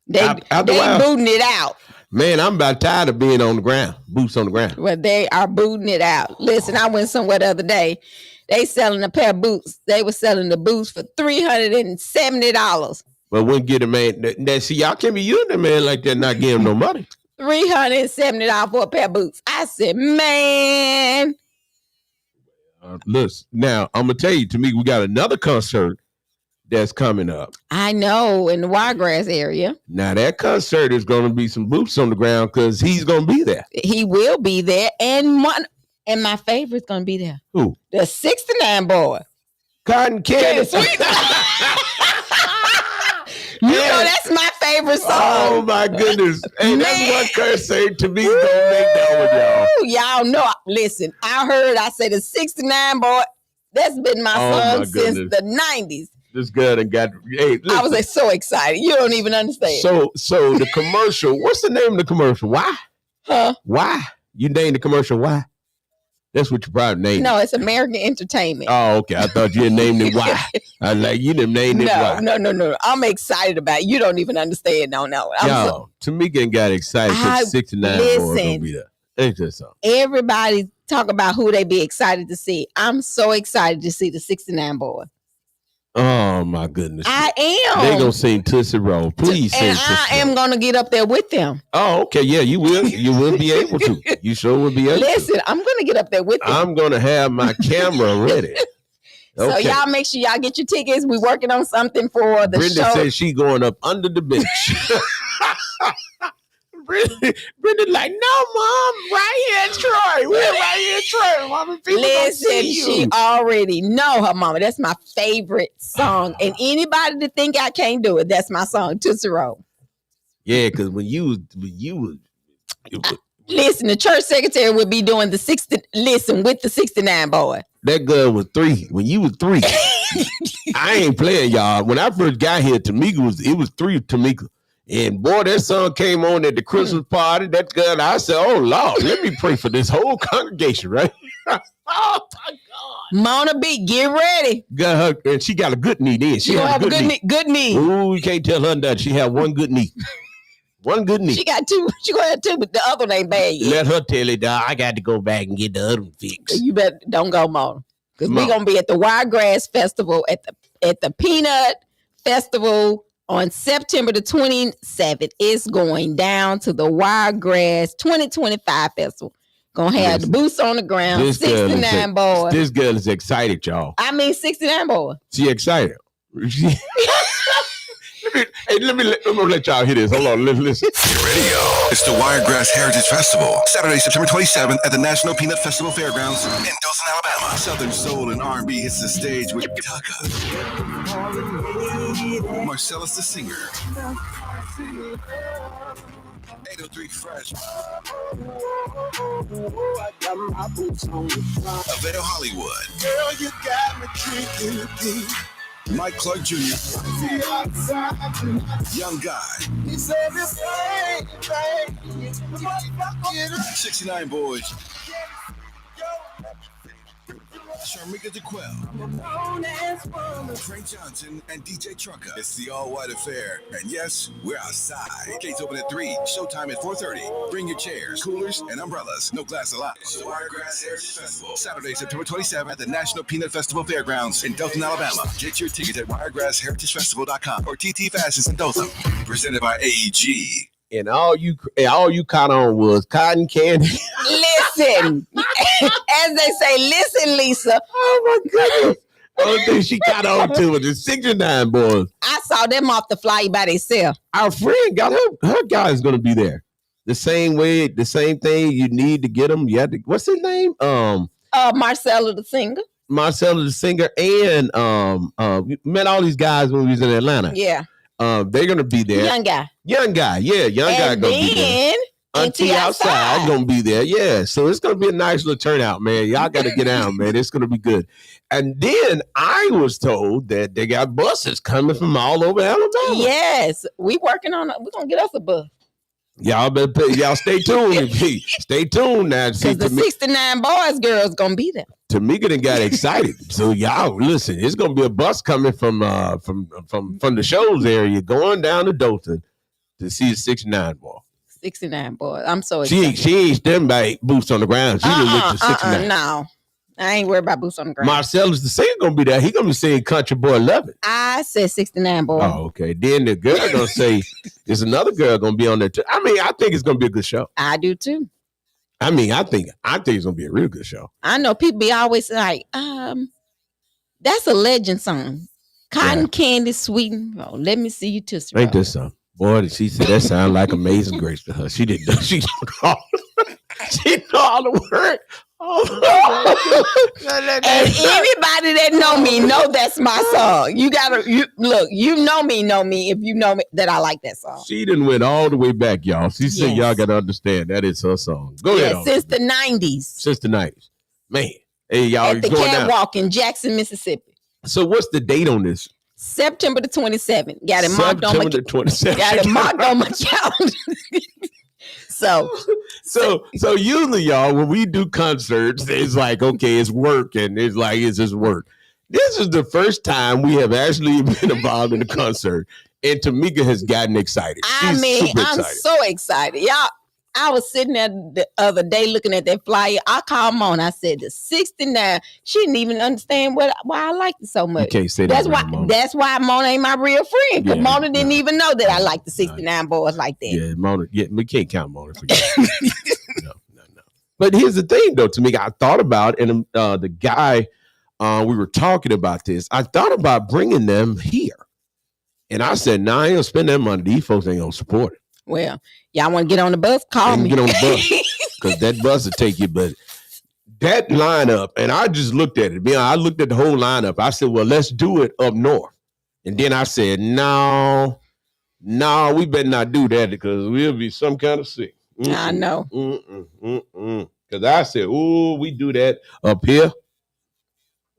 They booting it out. Man, I'm about tired of being on the ground, boots on the ground. Well, they are booting it out. Listen, I went somewhere the other day. They selling a pair of boots. They were selling the boots for $370. But wouldn't get a man. See, y'all can't be using a man like that, not giving him no money. $370 for a pair of boots. I said, man. Listen, now I'm gonna tell you. To me, we got another concert that's coming up. I know, in the Wiregrass area. Now that concert is gonna be some boots on the ground because he's gonna be there. He will be there, and my favorite's gonna be there. Who? The 69 boy. Cotton Candy. You know that's my favorite song. Oh my goodness. Hey, that's one concert to me gonna make that with y'all. Y'all know. Listen, I said the 69 boy. That's been my song since the 90s. This girl done got I was so excited. You don't even understand. So the commercial, what's the name of the commercial? Why? Huh? Why? You named the commercial why? That's what you probably named. No, it's American Entertainment. Oh, okay. I thought you had named it why. I like you didn't name it why. No. I'm excited about it. You don't even understand. No. Tamika got excited because 69 boys gonna be there. Ain't that something? Everybody talk about who they be excited to see. I'm so excited to see the 69 boy. Oh my goodness. I am. They gonna sing Tootsie Roll. Please sing Tootsie Roll. I am gonna get up there with them. Oh, okay. Yeah, you will. You will be able to. You sure will be able to. I'm gonna get up there with them. I'm gonna have my camera ready. Okay. So y'all make sure y'all get your tickets. We're working on something for the Brenda show. says she going up under the bench. Brenda like, no, Mom, right here in Troy. We're right here in Troy. Mama, people gonna see Listen, you. she already know her mama. That's my favorite song. And anybody that think I can't do it, that's my song, Tootsie Roll. Yeah, because when you Listen, the church secretary would be doing the 60. Listen, with the 69 boy. that girl was 3. When you was 3, I ain't playing, y'all. When I first got here, Tamika was 3 Tamika. And boy, that song came on at the Christmas party. That girl, I said, oh Lord, let me pray for this whole congregation, right? Oh my God. Mona B, get ready. Got her, and she got a good knee then. She gonna have a good knee. Ooh, you can't tell her nothing. She had one good knee. One good knee. She got 2. She gonna have 2, but the other one ain't bad yet. Let her tell it, dog. I got to go back and get the other one fixed. You better don't go, Mona. Because we're gonna be at the Wiregrass Festival at the Peanut Festival on September the 27th. It's going down to the Wiregrass 2025 Festival. Gonna have the boots on the ground. 69 boys. This girl is excited, y'all. I mean 69 boys. She excited. Let me let y'all hear this. Hold on, listen. Get ready, y'all. It's the Wiregrass Heritage Festival, Saturday, September 27th at the National Peanut Festival Fairgrounds in Dothan, Alabama. Southern soul and R&B hits the stage with Tucker, Marcellus the Singer, 803 Fresh, Avedo Hollywood, Girl, you got me drinking deep. Mike Clark Jr., Young Guy, He said this thing. 69 Boys, Sharmika DeQuell, Frank Johnson, and DJ Trucker. It's the all-white affair. And yes, we're outside. Gates open at 3. Showtime at 4:30. Bring your chairs, coolers, and umbrellas. No glass allowed. It's the Wiregrass Heritage Festival, Saturday, September 27th at the National Peanut Festival Fairgrounds in Dothan, Alabama. Get your tickets at wiregrassheritagefestival.com or TT Fashions in Dothan. Presented by AEG. And all you caught on was cotton candy. Listen, as they say, listen, Lisa. Oh my goodness. The only thing she got on to was the 69 boys. I saw them off the flyer by themselves. Our friend got her guy is gonna be there. The same way, the same thing you need to get them. You have to, what's his name? Marcella the Singer. Marcella the Singer, and we met all these guys when we was in Atlanta. Yeah. They're gonna be there. Young guy. Yeah, young guy gonna be there. Auntie outside gonna be there. Yeah, so it's gonna be a nice little turnout, man. Y'all gotta get out, man. It's gonna be good. And then I was told that they got buses coming from all over Alabama. Yes, we're working on it. We're gonna get us a bus. Y'all better y'all stay tuned. Stay tuned now. Because the 69 boys girls gonna be there. Tamika done got excited. So y'all listen, it's gonna be a bus coming from the shows area going down to Dothan to see the 69 boy. 69 boys. I'm so excited. She ain't standing by boots on the ground. She just looked at 69. No. I ain't worried about boots on the ground. Marcellus the Singer gonna be there. He gonna be saying Country Boy Love It. I said 69 boy. Oh, okay. Then the girl gonna say there's another girl gonna be on there too. I mean, I think it's gonna be a good show. I do too. I mean, I think it's gonna be a real good show. I know people be always like, that's a legend song. Cotton Candy Sweeten. Oh, let me see you Tootsie Roll. Ain't this something? Boy, she said that sound like Amazing Grace to her. She didn't know. She know all the words. And everybody that know me know that's my song. You know me if you know me that I like that song. She done went all the way back, y'all. She said y'all gotta understand that is her song. Go ahead. Since the 90s. Since the 90s. Man. Hey, y'all. At the catwalk in Jackson, Mississippi. So what's the date on this? September the 27th. Got it marked on my 27th. Got it marked on my calendar. So usually, y'all, when we do concerts, it's like, okay, it's work, and it's like it's just work. This is the first time we have actually been involved in a concert, and Tamika has gotten excited. I'm so excited. Y'all, I was sitting there the other day looking at that flyer. I called Mona. I said, the 69. She didn't even understand why I liked it so much. You can't say that. That's why Mona ain't my real friend. Because Mona didn't even know that I liked the 69 boys like that. Yeah, Mona. Yeah, we can't count Mona for you. No. But here's the thing, though, Tamika. I thought about, and the guy, we were talking about this. I thought about bringing them here. And I said, nah, I ain't gonna spend that money. These folks ain't gonna support it. Well, y'all want to get on the bus? Call me. Get on the bus because that bus will take you. But that lineup, and I just looked at it. I looked at the whole lineup. I said, well, let's do it up north. And then I said, no, we better not do that because we'll be some kind of sick. I know. Because I said, oh, we do that up here.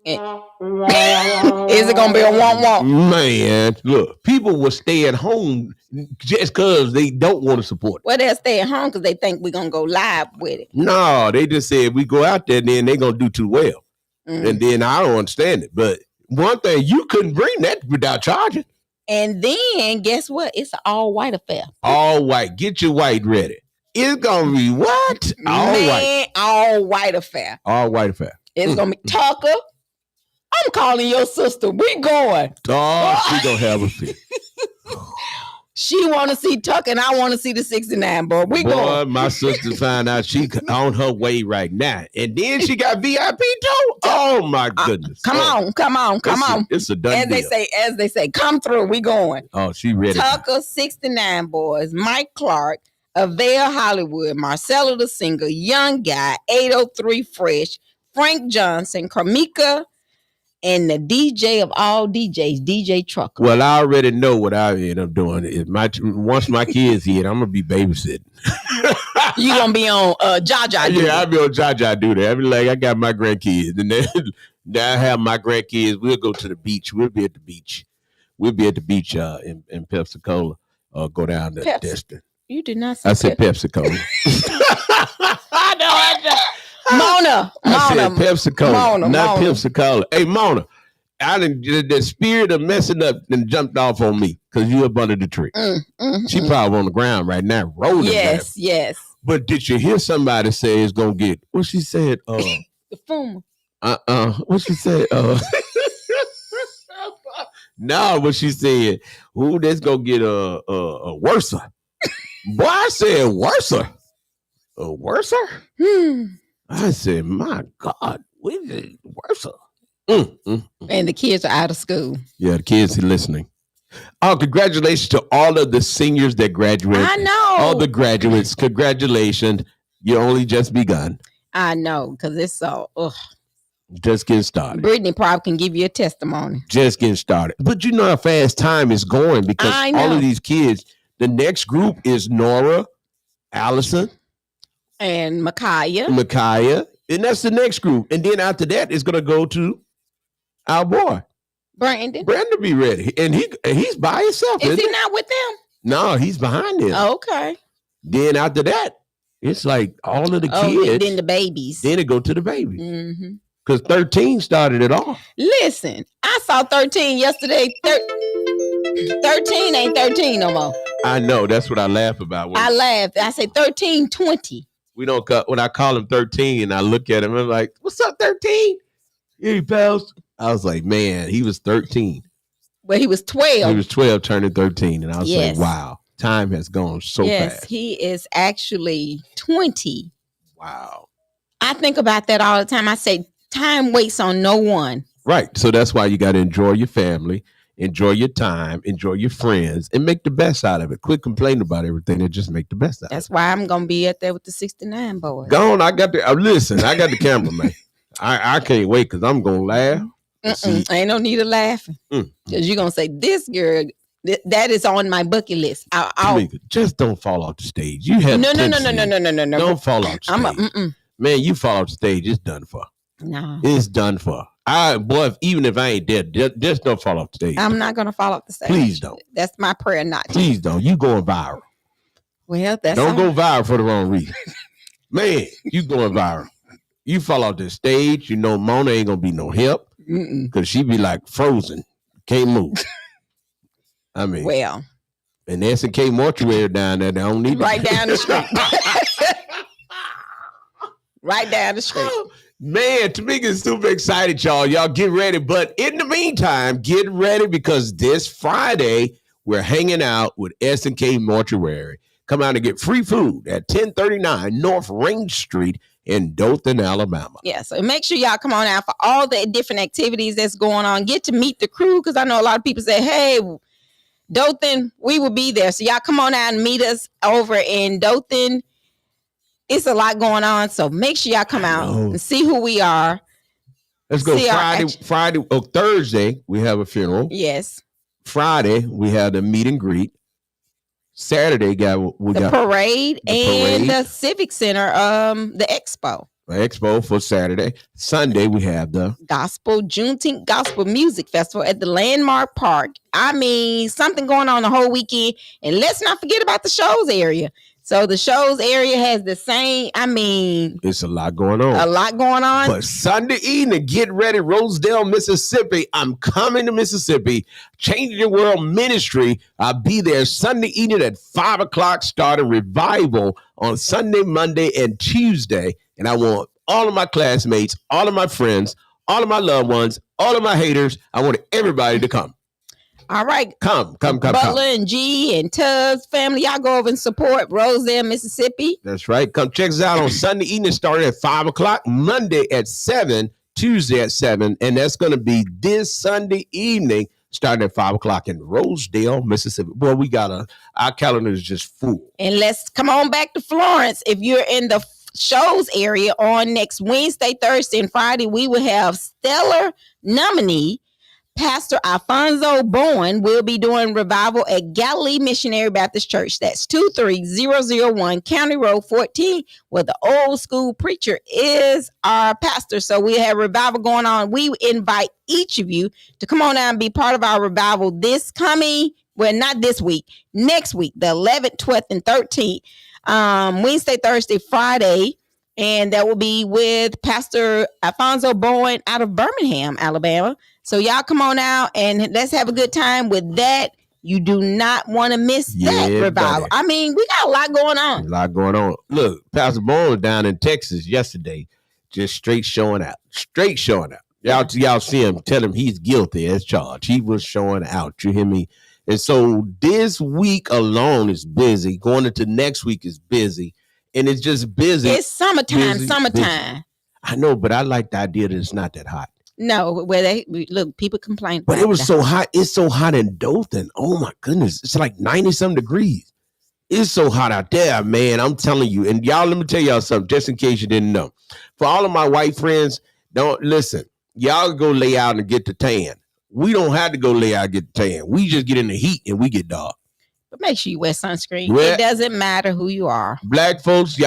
Is it gonna be a womp? Man, look, people will stay at home just because they don't want to support it. Well, they'll stay at home because they think we're gonna go live with it. No, they just said we go out there, then they're gonna do too well. And then I don't understand it. But one thing, you couldn't bring that without charging. And then guess what? It's an all white affair. All white. Get your white ready. It's gonna be what? All white. All white affair. All white affair. It's gonna be Tucker. I'm calling your sister. We going. Oh, she gonna have a fit. She want to see Tucker, and I want to see the 69 boy. We going. My sister found out she on her way right now, and then she got VIP too. Oh my goodness! Come on! It's a done deal. As they say, come through. We going. Oh, she ready. Tucker, 69 boys, Mike Clark, Avale Hollywood, Marcelo the Singer, Young Guy, 803 Fresh, Frank Johnson, Kamika, and the DJ of all DJs, DJ Trucker. Well, I already know what I end up doing. Once my kids here, I'm gonna be babysitting. You gonna be on Jaja? Yeah, I'll be on Jaja. Do that. I be like, I got my grandkids, and then I have my grandkids. We'll go to the beach. We'll be at the beach. We'll be at the beach in Pensacola. Go down to Destin. You did not say. I said Pepsi-Cola. I know. Mona. I said Pepsi-Cola, not Pepsi-Cola. Hey, Mona, the spirit of messing up and jumped off on me because you up under the tree. She probably on the ground right now, rolling. Yes. But did you hear somebody say it's gonna get? What she said? The Fuma. What she said? No, what she said? Who that's gonna get a worser? Boy, I said worser. A worser? I said, my God, we did worse. And the kids are out of school. Yeah, the kids are listening. Oh, congratulations to all of the seniors that graduated. I know. All the graduates, congratulations. You only just begun. I know, because it's so, Just getting started. Brittany probably can give you a testimony. Just getting started. But you know how fast time is going because all of these kids, the next group is Nora, Allison, and Micaiah. And that's the next group. And then after that, it's going to go to our boy. Brandon be ready. And he's by himself. Is he not with them? No, he's behind them. Oh, okay. Then after that, it's like all of the kids. Then the babies. Then it go to the babies. Because 13 started it all. Listen, I saw 13 yesterday. 13 ain't 13 no more. I know. That's what I laugh about. I laughed. I say 13, 20. We don't when I call him 13 and I look at him, I'm like, what's up, 13? Hey, pals. I was like, man, he was 13. Well, he was 12. He was 12 turning 13. And I was like, wow, time has gone so fast. Yes, he is actually 20. Wow. I think about that all the time. I say time waits on no one. Right. So that's why you got to enjoy your family, enjoy your time, enjoy your friends, and make the best out of it. Quit complaining about everything and just make the best out of it. That's why I'm going to be up there with the 69 boys. Go on. I got the camera, man. I can't wait because I'm going to laugh. Ain't no need of laughing. Because you're going to say, this girl, that is on my bucket list. Just don't fall off the stage. You have No. Don't fall off the stage. Man, you fall off the stage, it's done for. No. It's done for. Even if I ain't dead, just don't fall off the stage. I'm not gonna fall off the stage. Please don't. That's my prayer not to. Please don't. You going viral. Well, that's don't go viral for the wrong reason. Man, you going viral. You fall off the stage, you know Mona ain't gonna be no help. Because she be like frozen. Can't move. I mean, well. And S&K mortuary down there, they don't need right down the street. Right down the street. Man, Tamika is super excited, y'all. Y'all get ready. But in the meantime, get ready because this Friday, we're hanging out with S&K Mortuary. Come out and get free food at 1039 North Range Street in Dothan, Alabama. Yeah, so make sure y'all come on out for all the different activities that's going on. Get to meet the crew because I know a lot of people say, hey, Dothan, we will be there. So y'all come on out and meet us over in Dothan. It's a lot going on, so make sure y'all come out and see who we are. Let's go Friday or Thursday. We have a funeral. Yes. Friday we have the meet and greet. Saturday we got parade and the Civic Center, the expo. Expo for Saturday. Sunday we have the Juneteenth Gospel Music Festival at the Landmark Park. I mean, something going on the whole weekend. And let's not forget about the shows area. So the shows area has the same, it's a lot going on. But Sunday evening, get ready, Rosedale, Mississippi. I'm coming to Mississippi. Changing Your World Ministry. I'll be there Sunday evening at 5 o'clock, starting revival on Sunday, Monday, and Tuesday. And I want all of my classmates, all of my friends, all of my loved ones, all of my haters. I want everybody to come. All right. Come. Butler and G and Tubbs family, y'all go over and support Rosedale, Mississippi. That's right. Come check us out on Sunday evening, starting at 5 o'clock, Monday at 7, Tuesday at 7. And that's going to be this Sunday evening, starting at 5 o'clock in Rosedale, Mississippi. Boy, our calendar is just full. And let's come on back to Florence. If you're in the shows area on next Wednesday, Thursday, and Friday, we will have stellar nominee Pastor Alfonso Bowen will be doing revival at Galilee Missionary Baptist Church. That's 23001 County Road 14, where the old school preacher is our pastor. So we have revival going on. We invite each of you to come on out and be part of our revival not this week, next week, the 11th, 12th, and 13th, Wednesday, Thursday, Friday. And that will be with Pastor Alfonso Bowen out of Birmingham, Alabama. So y'all come on out and let's have a good time with that. You do not want to miss that revival. Buddy. We got a lot going on. Look, Pastor Bowen was down in Texas yesterday, just straight showing out. Y'all see him, tell him he's guilty as charged. He was showing out. You hear me? And so this week alone is busy. Going into next week is busy. And it's just busy. It's summertime. Busy. I know, but I like the idea that it's not that hot. No, people complain. But it was so hot. It's so hot in Dothan. Oh my goodness. It's like 90-some degrees. It's so hot out there, man. I'm telling you. And y'all, let me tell y'all something, just in case you didn't know. For all of my white friends, don't listen. Y'all go lay out and get the tan. We don't have to go lay out and get the tan. We just get in the heat and we get dark. But make sure you wear sunscreen. It doesn't matter who you are. Black folks,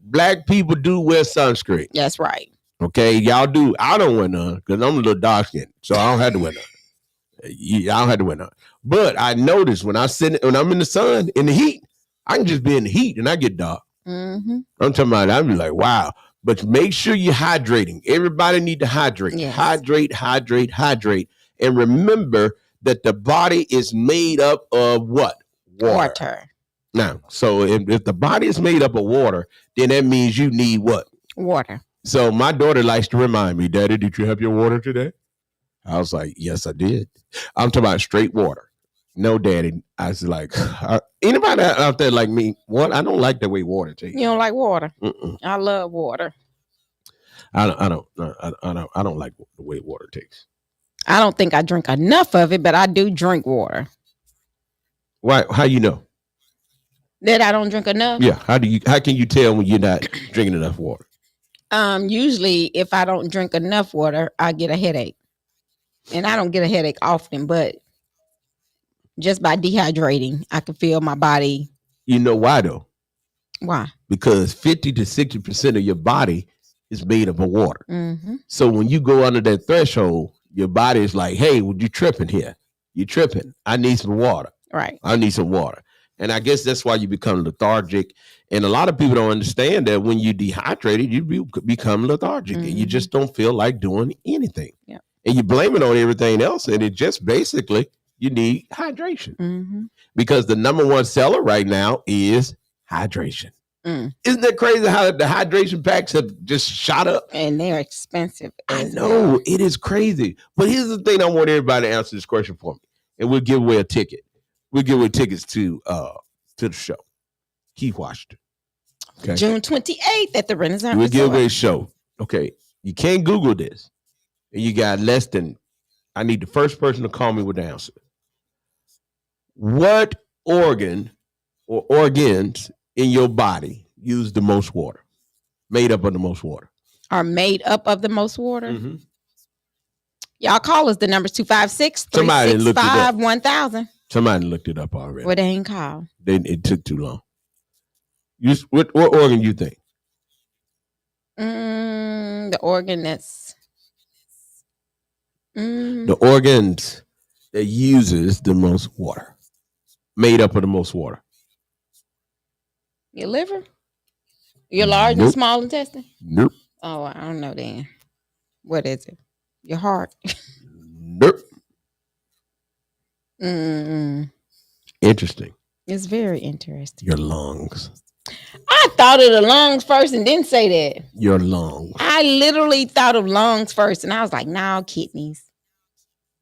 black people do wear sunscreen. That's right. Okay, y'all do. I don't wear none because I'm a little dark skinned, so I don't have to wear none. I don't have to wear none. But I notice when I'm in the sun, in the heat, I can just be in the heat and I get dark. Mm-hmm. I'm talking about, I'm like, wow. But make sure you're hydrating. Everybody need to hydrate. Yes. Hydrate. And remember that the body is made up of what? Water. Now, so if the body is made up of water, then that means you need what? Water. So my daughter likes to remind me, Daddy, did you have your water today? I was like, yes, I did. I'm talking about straight water. No, Daddy. I was like, anybody out there like me? What? I don't like the way water tastes. You don't like water? Mm-mm. I love water. I don't like the way water tastes. I don't think I drink enough of it, but I do drink water. Why? How you know that I don't drink enough? Yeah. How can you tell when you're not drinking enough water? Usually if I don't drink enough water, I get a headache. And I don't get a headache often, but just by dehydrating, I can feel my body. You know why though? Why? Because 50 to 60% of your body is made up of water. Mm-hmm. So when you go under that threshold, your body is like, hey, well, you tripping here. You tripping. I need some water. Right. I need some water. And I guess that's why you become lethargic. And a lot of people don't understand that when you dehydrated, you become lethargic. Mm-hmm. And you just don't feel like doing anything. Yeah. And you blame it on everything else. And it just basically, you need hydration. Mm-hmm. Because the number one seller right now is hydration. Isn't that crazy how the hydration packs have just shot up? And they're expensive. I know. It is crazy. But here's the thing. I want everybody to answer this question for me. And we'll give away a ticket. We'll give away tickets to the show. Keith Washington. Okay. June 28th at the Renaissance We'll give Resort. away a show. Okay. You can't Google this. And you got I need the first person to call me with the answer. What organ or organs in your body use the most water? Made up of the most water. Are made up of the most water? Mm-hmm. Y'all call us. The number's 256-365-1000. Somebody looked it up already. What they ain't called. It took too long. What organ you think? The organ that's... The organs that uses the most water. Made up of the most water. Your liver? Your large and small intestine? Nope. Oh, I don't know then. What is it? Your heart? Nope. Interesting. It's very interesting. Your lungs. I thought of the lungs first and didn't say that. Your lungs. I literally thought of lungs first and I was like, no, kidneys.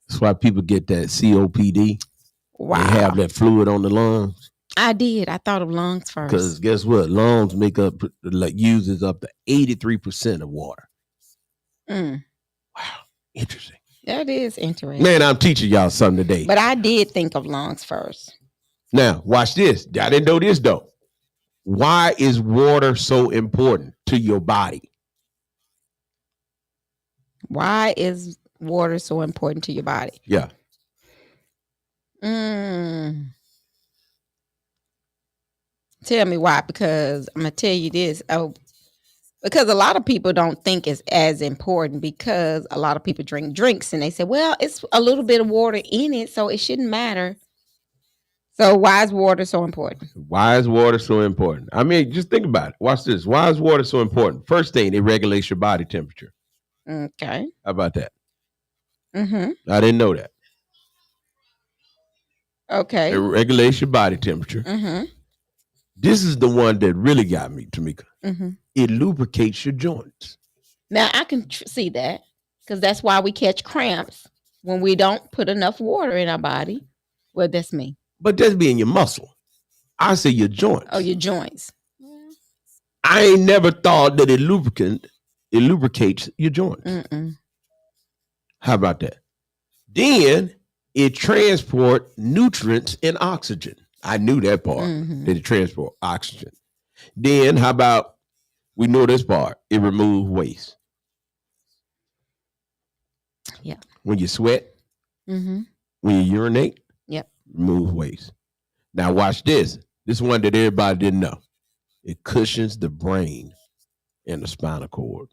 That's why people get that COPD. Wow. They have that fluid on the lungs. I did. I thought of lungs first. Because guess what? Lungs uses up to 83% of water. Wow. Interesting. That is interesting. Man, I'm teaching y'all something today. But I did think of lungs first. Now, watch this. I didn't know this though. Why is water so important to your body? Why is water so important to your body? Yeah. Tell me why, because I'm going to tell you this. Because a lot of people don't think it's as important because a lot of people drink drinks and they say, well, it's a little bit of water in it, so it shouldn't matter. So why is water so important? Why is water so important? I mean, just think about it. Watch this. Why is water so important? First thing, it regulates your body temperature. Okay. How about that? Mm-hmm. I didn't know that. Okay. It regulates your body temperature. Mm-hmm. This is the one that really got me, Tamika. Mm-hmm. It lubricates your joints. Now, I can see that because that's why we catch cramps when we don't put enough water in our body. Well, that's me. But that's being your muscle. I say your joints. Oh, your joints. I ain't never thought that it lubricates your joints. Mm-mm. How about that? Then it transports nutrients and oxygen. I knew that part, that it transports oxygen. Then how about, we know this part, it removes waste. Yeah. When you sweat, Mm-hmm. when you urinate, Yep. remove waste. Now watch this. This one that everybody didn't know. It cushions the brain and the spinal cord.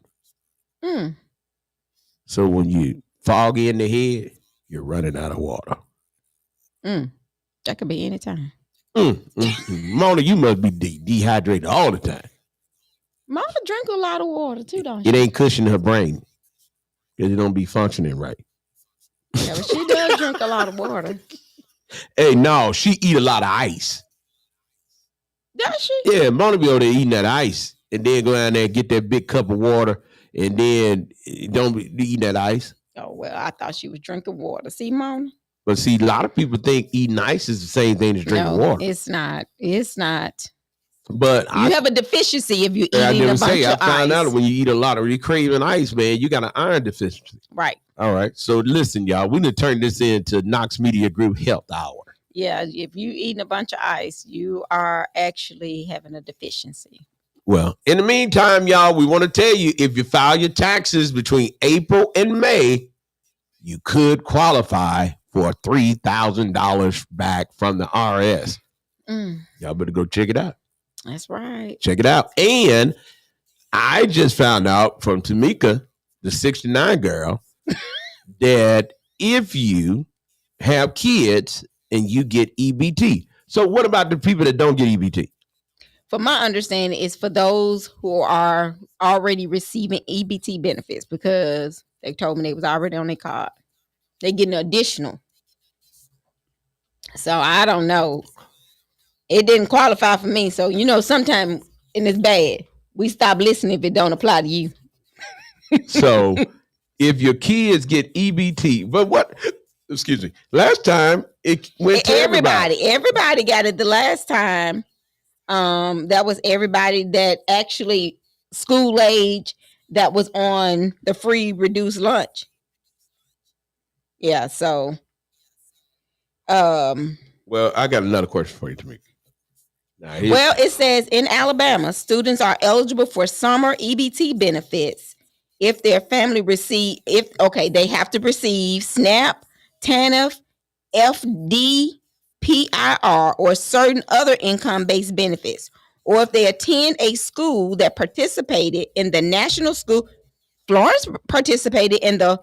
Mm. So when you foggy in the head, you're running out of water. That could be any time. Mona, you must be dehydrated all the time. Mama drink a lot of water too, don't she? It ain't cushioning her brain because it don't be functioning right. Yeah, but she does drink a lot of water. Hey, no, she eat a lot of ice. Does she? Yeah, Mona be over there eating that ice and then go down there and get that big cup of water and then don't be eating that ice. Oh, well, I thought she was drinking water. See, Mona? But see, a lot of people think eating ice is the same thing as drinking water. It's not. It's not. But you have a deficiency if you're eating I a bunch of ice. I found out when you eat a lot of, you craving ice, man, you got an iron deficiency. Right. All right. So listen, y'all, we need to turn this into Knox Media Group Health Hour. Yeah, if you eating a bunch of ice, you are actually having a deficiency. Well, in the meantime, y'all, we want to tell you, if you file your taxes between April and May, you could qualify for $3,000 back from the IRS. Y'all better go check it out. That's right. Check it out. And I just found out from Tamika, the 69 girl, that if you have kids and you get EBT. So what about the people that don't get EBT? From my understanding, it's for those who are already receiving EBT benefits because they told me they was already on their card. They getting additional. So I don't know. It didn't qualify for me. So, sometimes, and it's bad, we stop listening if it don't apply to you. So if your kids get EBT, but excuse me, last time it went to everybody. Everybody got it the last time. That was everybody that actually school age that was on the free reduced lunch. Yeah, so Well, I got another question for you, Tamika. Now, Well, it says in Alabama, students are eligible for summer EBT benefits if their family they have to receive SNAP, TANF, FDPIR, or certain other income-based benefits, or if they attend a school that participated in the national school. Florence participated in the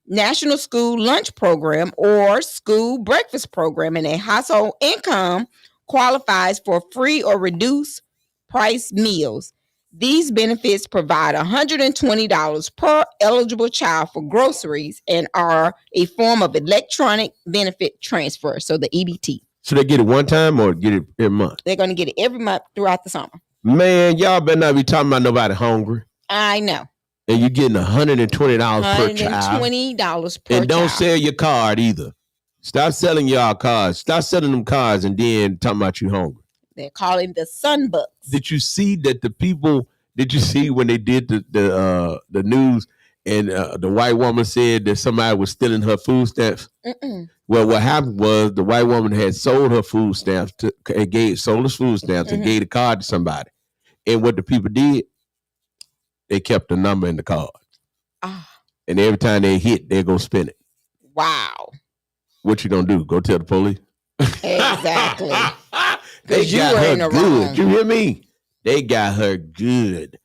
national school lunch program or school breakfast program, and a household income qualifies for free or reduced price meals. These benefits provide $120 per eligible child for groceries and are a form of electronic benefit transfer. So the EBT. So they get it one time or get it every month? They're going to get it every month throughout the summer. Man, y'all better not be talking about nobody hungry. I know. And you're getting $120 per child. $120 per And don't child. sell your card either. Stop selling y'all cards. Stop selling them cards and then talking about you hungry. They're calling the Sunbucks. Did you see that the people? Did you see when they did the news and the white woman said that somebody was stealing her food stamps? Mm-mm. Well, what happened was the white woman had sold her food stamps and gave the card to somebody. And what the people did, they kept the number in the card. And every time they hit, they go spend it. Wow. What you gonna do? Go tell the police? Exactly. They you got were in her the good. wrong. You hear me? They got her good.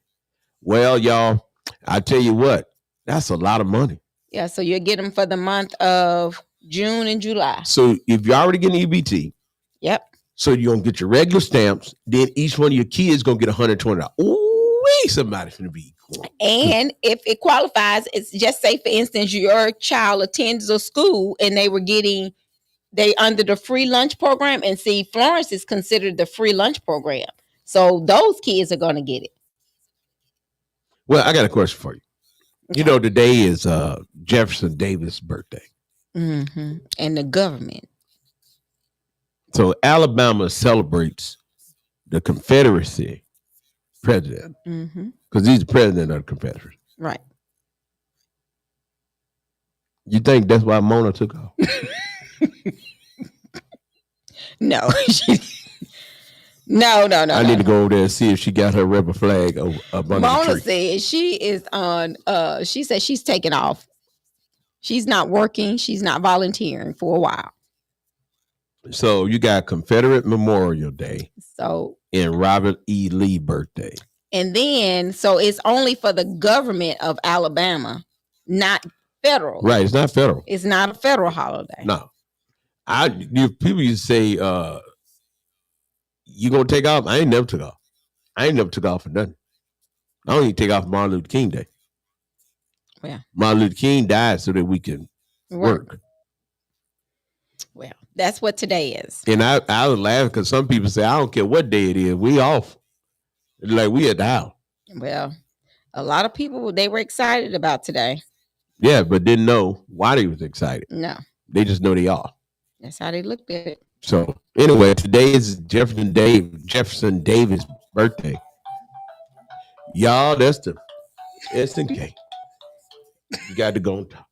Well, y'all, I tell you what, that's a lot of money. Yeah, so you'll get them for the month of June and July. So if you're already getting EBT, Yep. so you're gonna get your regular stamps, then each one of your kids gonna get $120. Ooh, somebody's gonna be cool. And if it qualifies, it's just say, for instance, your child attends a school and they under the free lunch program. And see, Florence is considered the free lunch program. So those kids are going to get it. Well, I got a question for you. You know, today is Jefferson Davis' birthday. Mm-hmm. And the government. So Alabama celebrates the Confederacy president because he's the president of the Confederacy. Right. You think that's why Mona took off? No. No. I need to go over there and see if she got her rebel flag up under the Mona tree. said she is on, she said she's taking off. She's not working. She's not volunteering for a while. So you got Confederate Memorial Day. So and Robert E. Lee birthday. And then, so it's only for the government of Alabama, not federal. Right. It's not federal. It's not a federal holiday. No. People used to say, you gonna take off? I ain't never took off. I ain't never took off for nothing. I don't even take off Martin Luther King Day. Yeah. Martin Luther King died so that we can work. Well, that's what today is. And I was laughing because some people say, I don't care what day it is, we off. Like we at the house. Well, a lot of people, they were excited about today. Yeah, but didn't know why they was excited. No. They just know they off. That's how they looked at it. So anyway, today is Jefferson Davis' birthday. Y'all, that's the SNK. You got to go on top.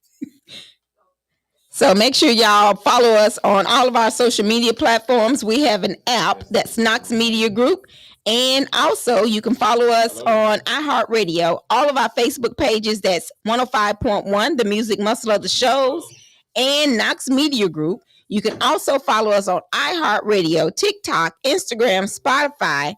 So make sure y'all follow us on all of our social media platforms. We have an app that's Knox Media Group. And also you can follow us on iHeartRadio, all of our Facebook pages. That's 105.1, the music muscle of the shows, and Knox Media Group. You can also follow us on iHeartRadio, TikTok, Instagram, Spotify,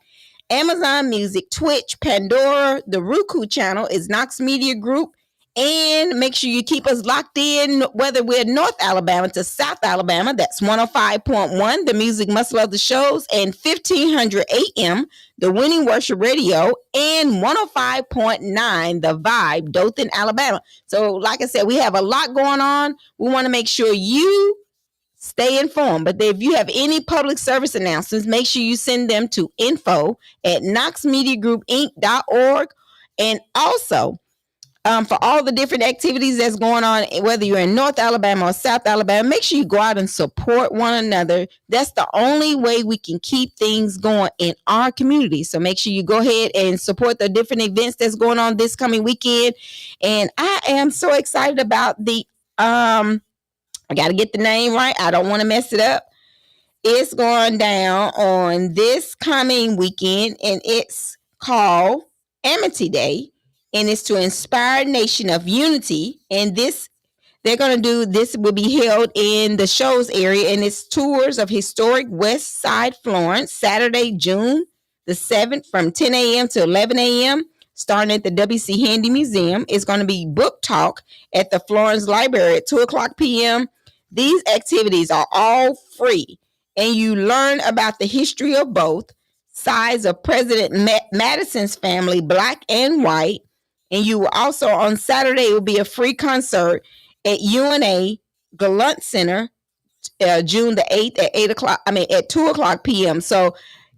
Amazon Music, Twitch, Pandora. The Roku channel is Knox Media Group. And make sure you keep us locked in, whether we're North Alabama to South Alabama. That's 105.1, the music muscle of the shows, and 1500 AM, the Winning Worship Radio, and 105.9, the Vibe, Dothan, Alabama. So like I said, we have a lot going on. We want to make sure you stay informed. But if you have any public service announcements, make sure you send them to info@knoxmediagroupinc.org. And also, for all the different activities that's going on, whether you're in North Alabama or South Alabama, make sure you go out and support one another. That's the only way we can keep things going in our community. So make sure you go ahead and support the different events that's going on this coming weekend. And I am so excited about the, I got to get the name right. I don't want to mess it up. It's going down on this coming weekend, and it's called Amity Day, and it's to inspire a nation of unity. And this will be held in the shows area, and it's tours of historic West Side Florence, Saturday, June the 7th from 10 a.m. to 11 a.m. starting at the W.C. Handy Museum. It's going to be book talk at the Florence Library at 2 o'clock p.m. These activities are all free, and you learn about the history of both sides of President Madison's family, black and white. And you will also, on Saturday, it will be a free concert at UNA Gallant Center, June the 8th at 2 o'clock p.m. So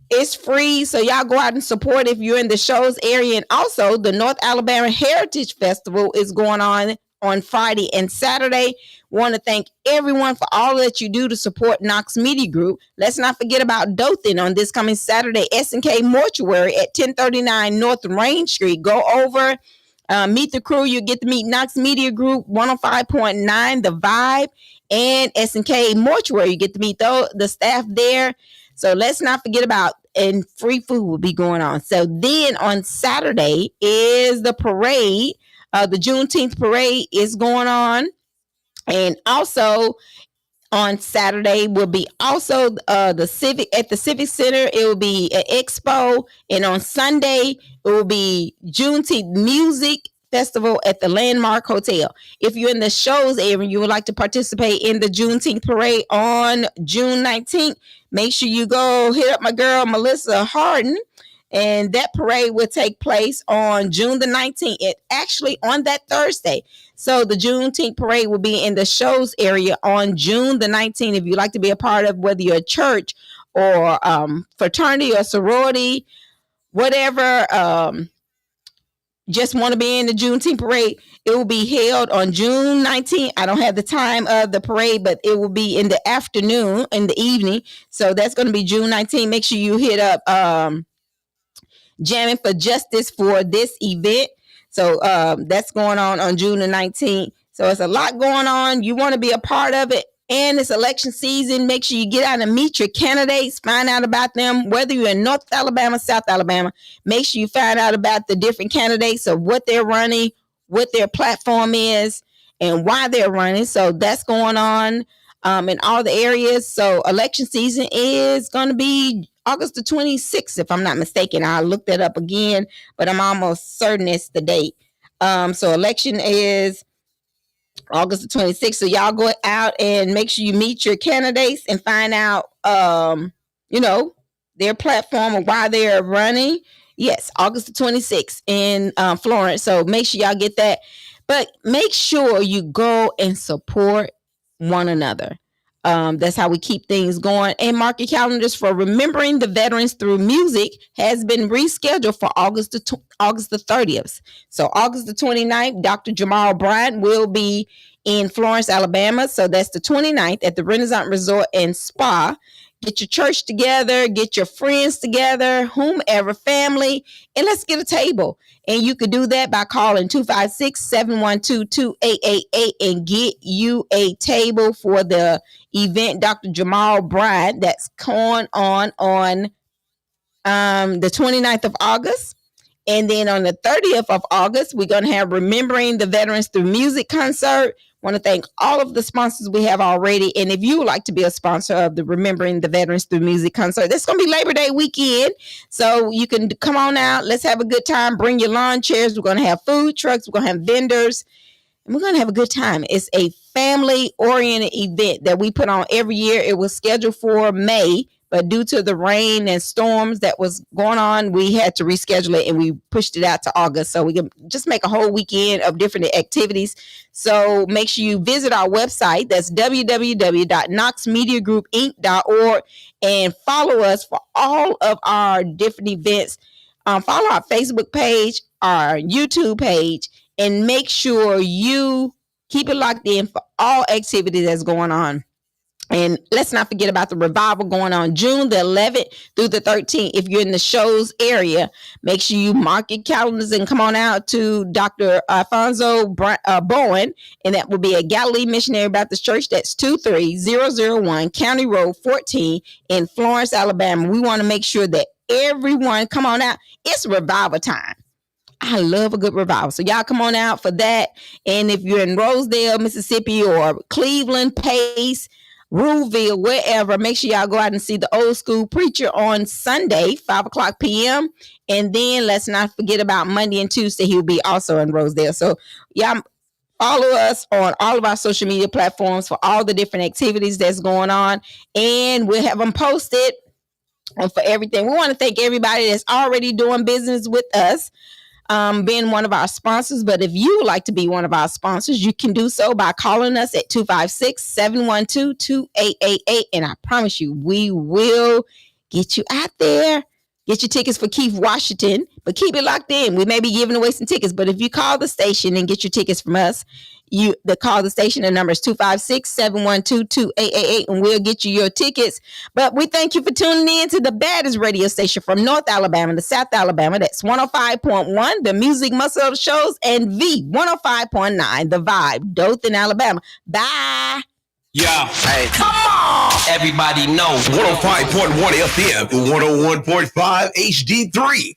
it's free. So y'all go out and support if you're in the shows area. And also the North Alabama Heritage Festival is going on Friday and Saturday. Want to thank everyone for all that you do to support Knox Media Group. Let's not forget about Dothan on this coming Saturday, S&K Mortuary at 1039 North Range Street. Go over, meet the crew. You get to meet Knox Media Group, 105.9 The Vibe, and S&K Mortuary. You get to meet the staff there. So let's not forget about, and free food will be going on. So then on Saturday is the parade. The Juneteenth parade is going on. And also on Saturday will be also at the Civic Center. It will be an expo. And on Sunday, it will be Juneteenth Music Festival at the Landmark Hotel. If you're in the shows area and you would like to participate in the Juneteenth parade on June 19th, make sure you go hit up my girl, Melissa Harden. And that parade will take place on June the 19th. It actually on that Thursday. So the Juneteenth parade will be in the shows area on June the 19th. If you'd like to be a part of whether you're a church or fraternity or sorority, whatever, just want to be in the Juneteenth parade, it will be held on June 19th. I don't have the time of the parade, but it will be in the afternoon, in the evening. So that's going to be June 19th. Make sure you hit up Jamming for Justice for this event. So that's going on June the 19th. So it's a lot going on. You want to be a part of it. And it's election season. Make sure you get out and meet your candidates, find out about them, whether you're in North Alabama, South Alabama. Make sure you find out about the different candidates of what they're running, what their platform is, and why they're running. So that's going on in all the areas. So election season is going to be August the 26th, if I'm not mistaken. I looked that up again, but I'm almost certain it's the date. So election is August the 26th. So y'all go out and make sure you meet your candidates and find out, their platform and why they're running. Yes, August the 26th in Florence. So make sure y'all get that. But make sure you go and support one another. That's how we keep things going. And mark your calendars for Remembering the Veterans Through Music has been rescheduled for August the 30th. So August the 29th, Dr. Jamal Bryant will be in Florence, Alabama. So that's the 29th at the Renaissance Resort and Spa. Get your church together, get your friends together, whomever, family, and let's get a table. And you could do that by calling 256-712-2888 and get you a table for the event, Dr. Jamal Bryant, that's going on the 29th of August. And then on the 30th of August, we're going to have Remembering the Veterans Through Music concert. Want to thank all of the sponsors we have already. And if you would like to be a sponsor of the Remembering the Veterans Through Music concert, that's going to be Labor Day weekend. So you can come on out. Let's have a good time. Bring your lawn chairs. We're going to have food trucks. We're going to have vendors. And we're going to have a good time. It's a family-oriented event that we put on every year. It was scheduled for May, but due to the rain and storms that was going on, we had to reschedule it and we pushed it out to August. So we can just make a whole weekend of different activities. So make sure you visit our website. That's www.knoxmediagroupinc.org and follow us for all of our different events. Follow our Facebook page, our YouTube page, and make sure you keep it locked in for all activity that's going on. And let's not forget about the revival going on June the 11th through the 13th. If you're in the Shows area, make sure you mark your calendars and come on out to Dr. Alfonso Bowen. And that will be at Galilee Missionary Baptist Church. That's 23001 County Road 14 in Florence, Alabama. We want to make sure that everyone come on out. It's revival time. I love a good revival. So y'all come on out for that. And if you're in Rosedale, Mississippi, or Cleveland, Pace, Ruleville, wherever, make sure y'all go out and see the Old School Preacher on Sunday, 5:00 p.m. And then let's not forget about Monday and Tuesday. He'll be also in Rosedale. So y'all follow us on all of our social media platforms for all the different activities that's going on. And we'll have them posted for everything. We want to thank everybody that's already doing business with us, being one of our sponsors. But if you would like to be one of our sponsors, you can do so by calling us at 256-712-2888. And I promise you, we will get you out there. Get your tickets for Keith Washington, but keep it locked in. We may be giving away some tickets, but if you call the station and get your tickets from us, call the station. The number is 256-712-2888, and we'll get you your tickets. But we thank you for tuning in to the baddest radio station from North Alabama to South Alabama. That's 105.1, the Music Muscle Shows, and V 105.9, the Vibe, Dothan, Alabama. Bye. Yeah. Hey. Come on. Everybody knows 105.1 FM, 101.5 HD3.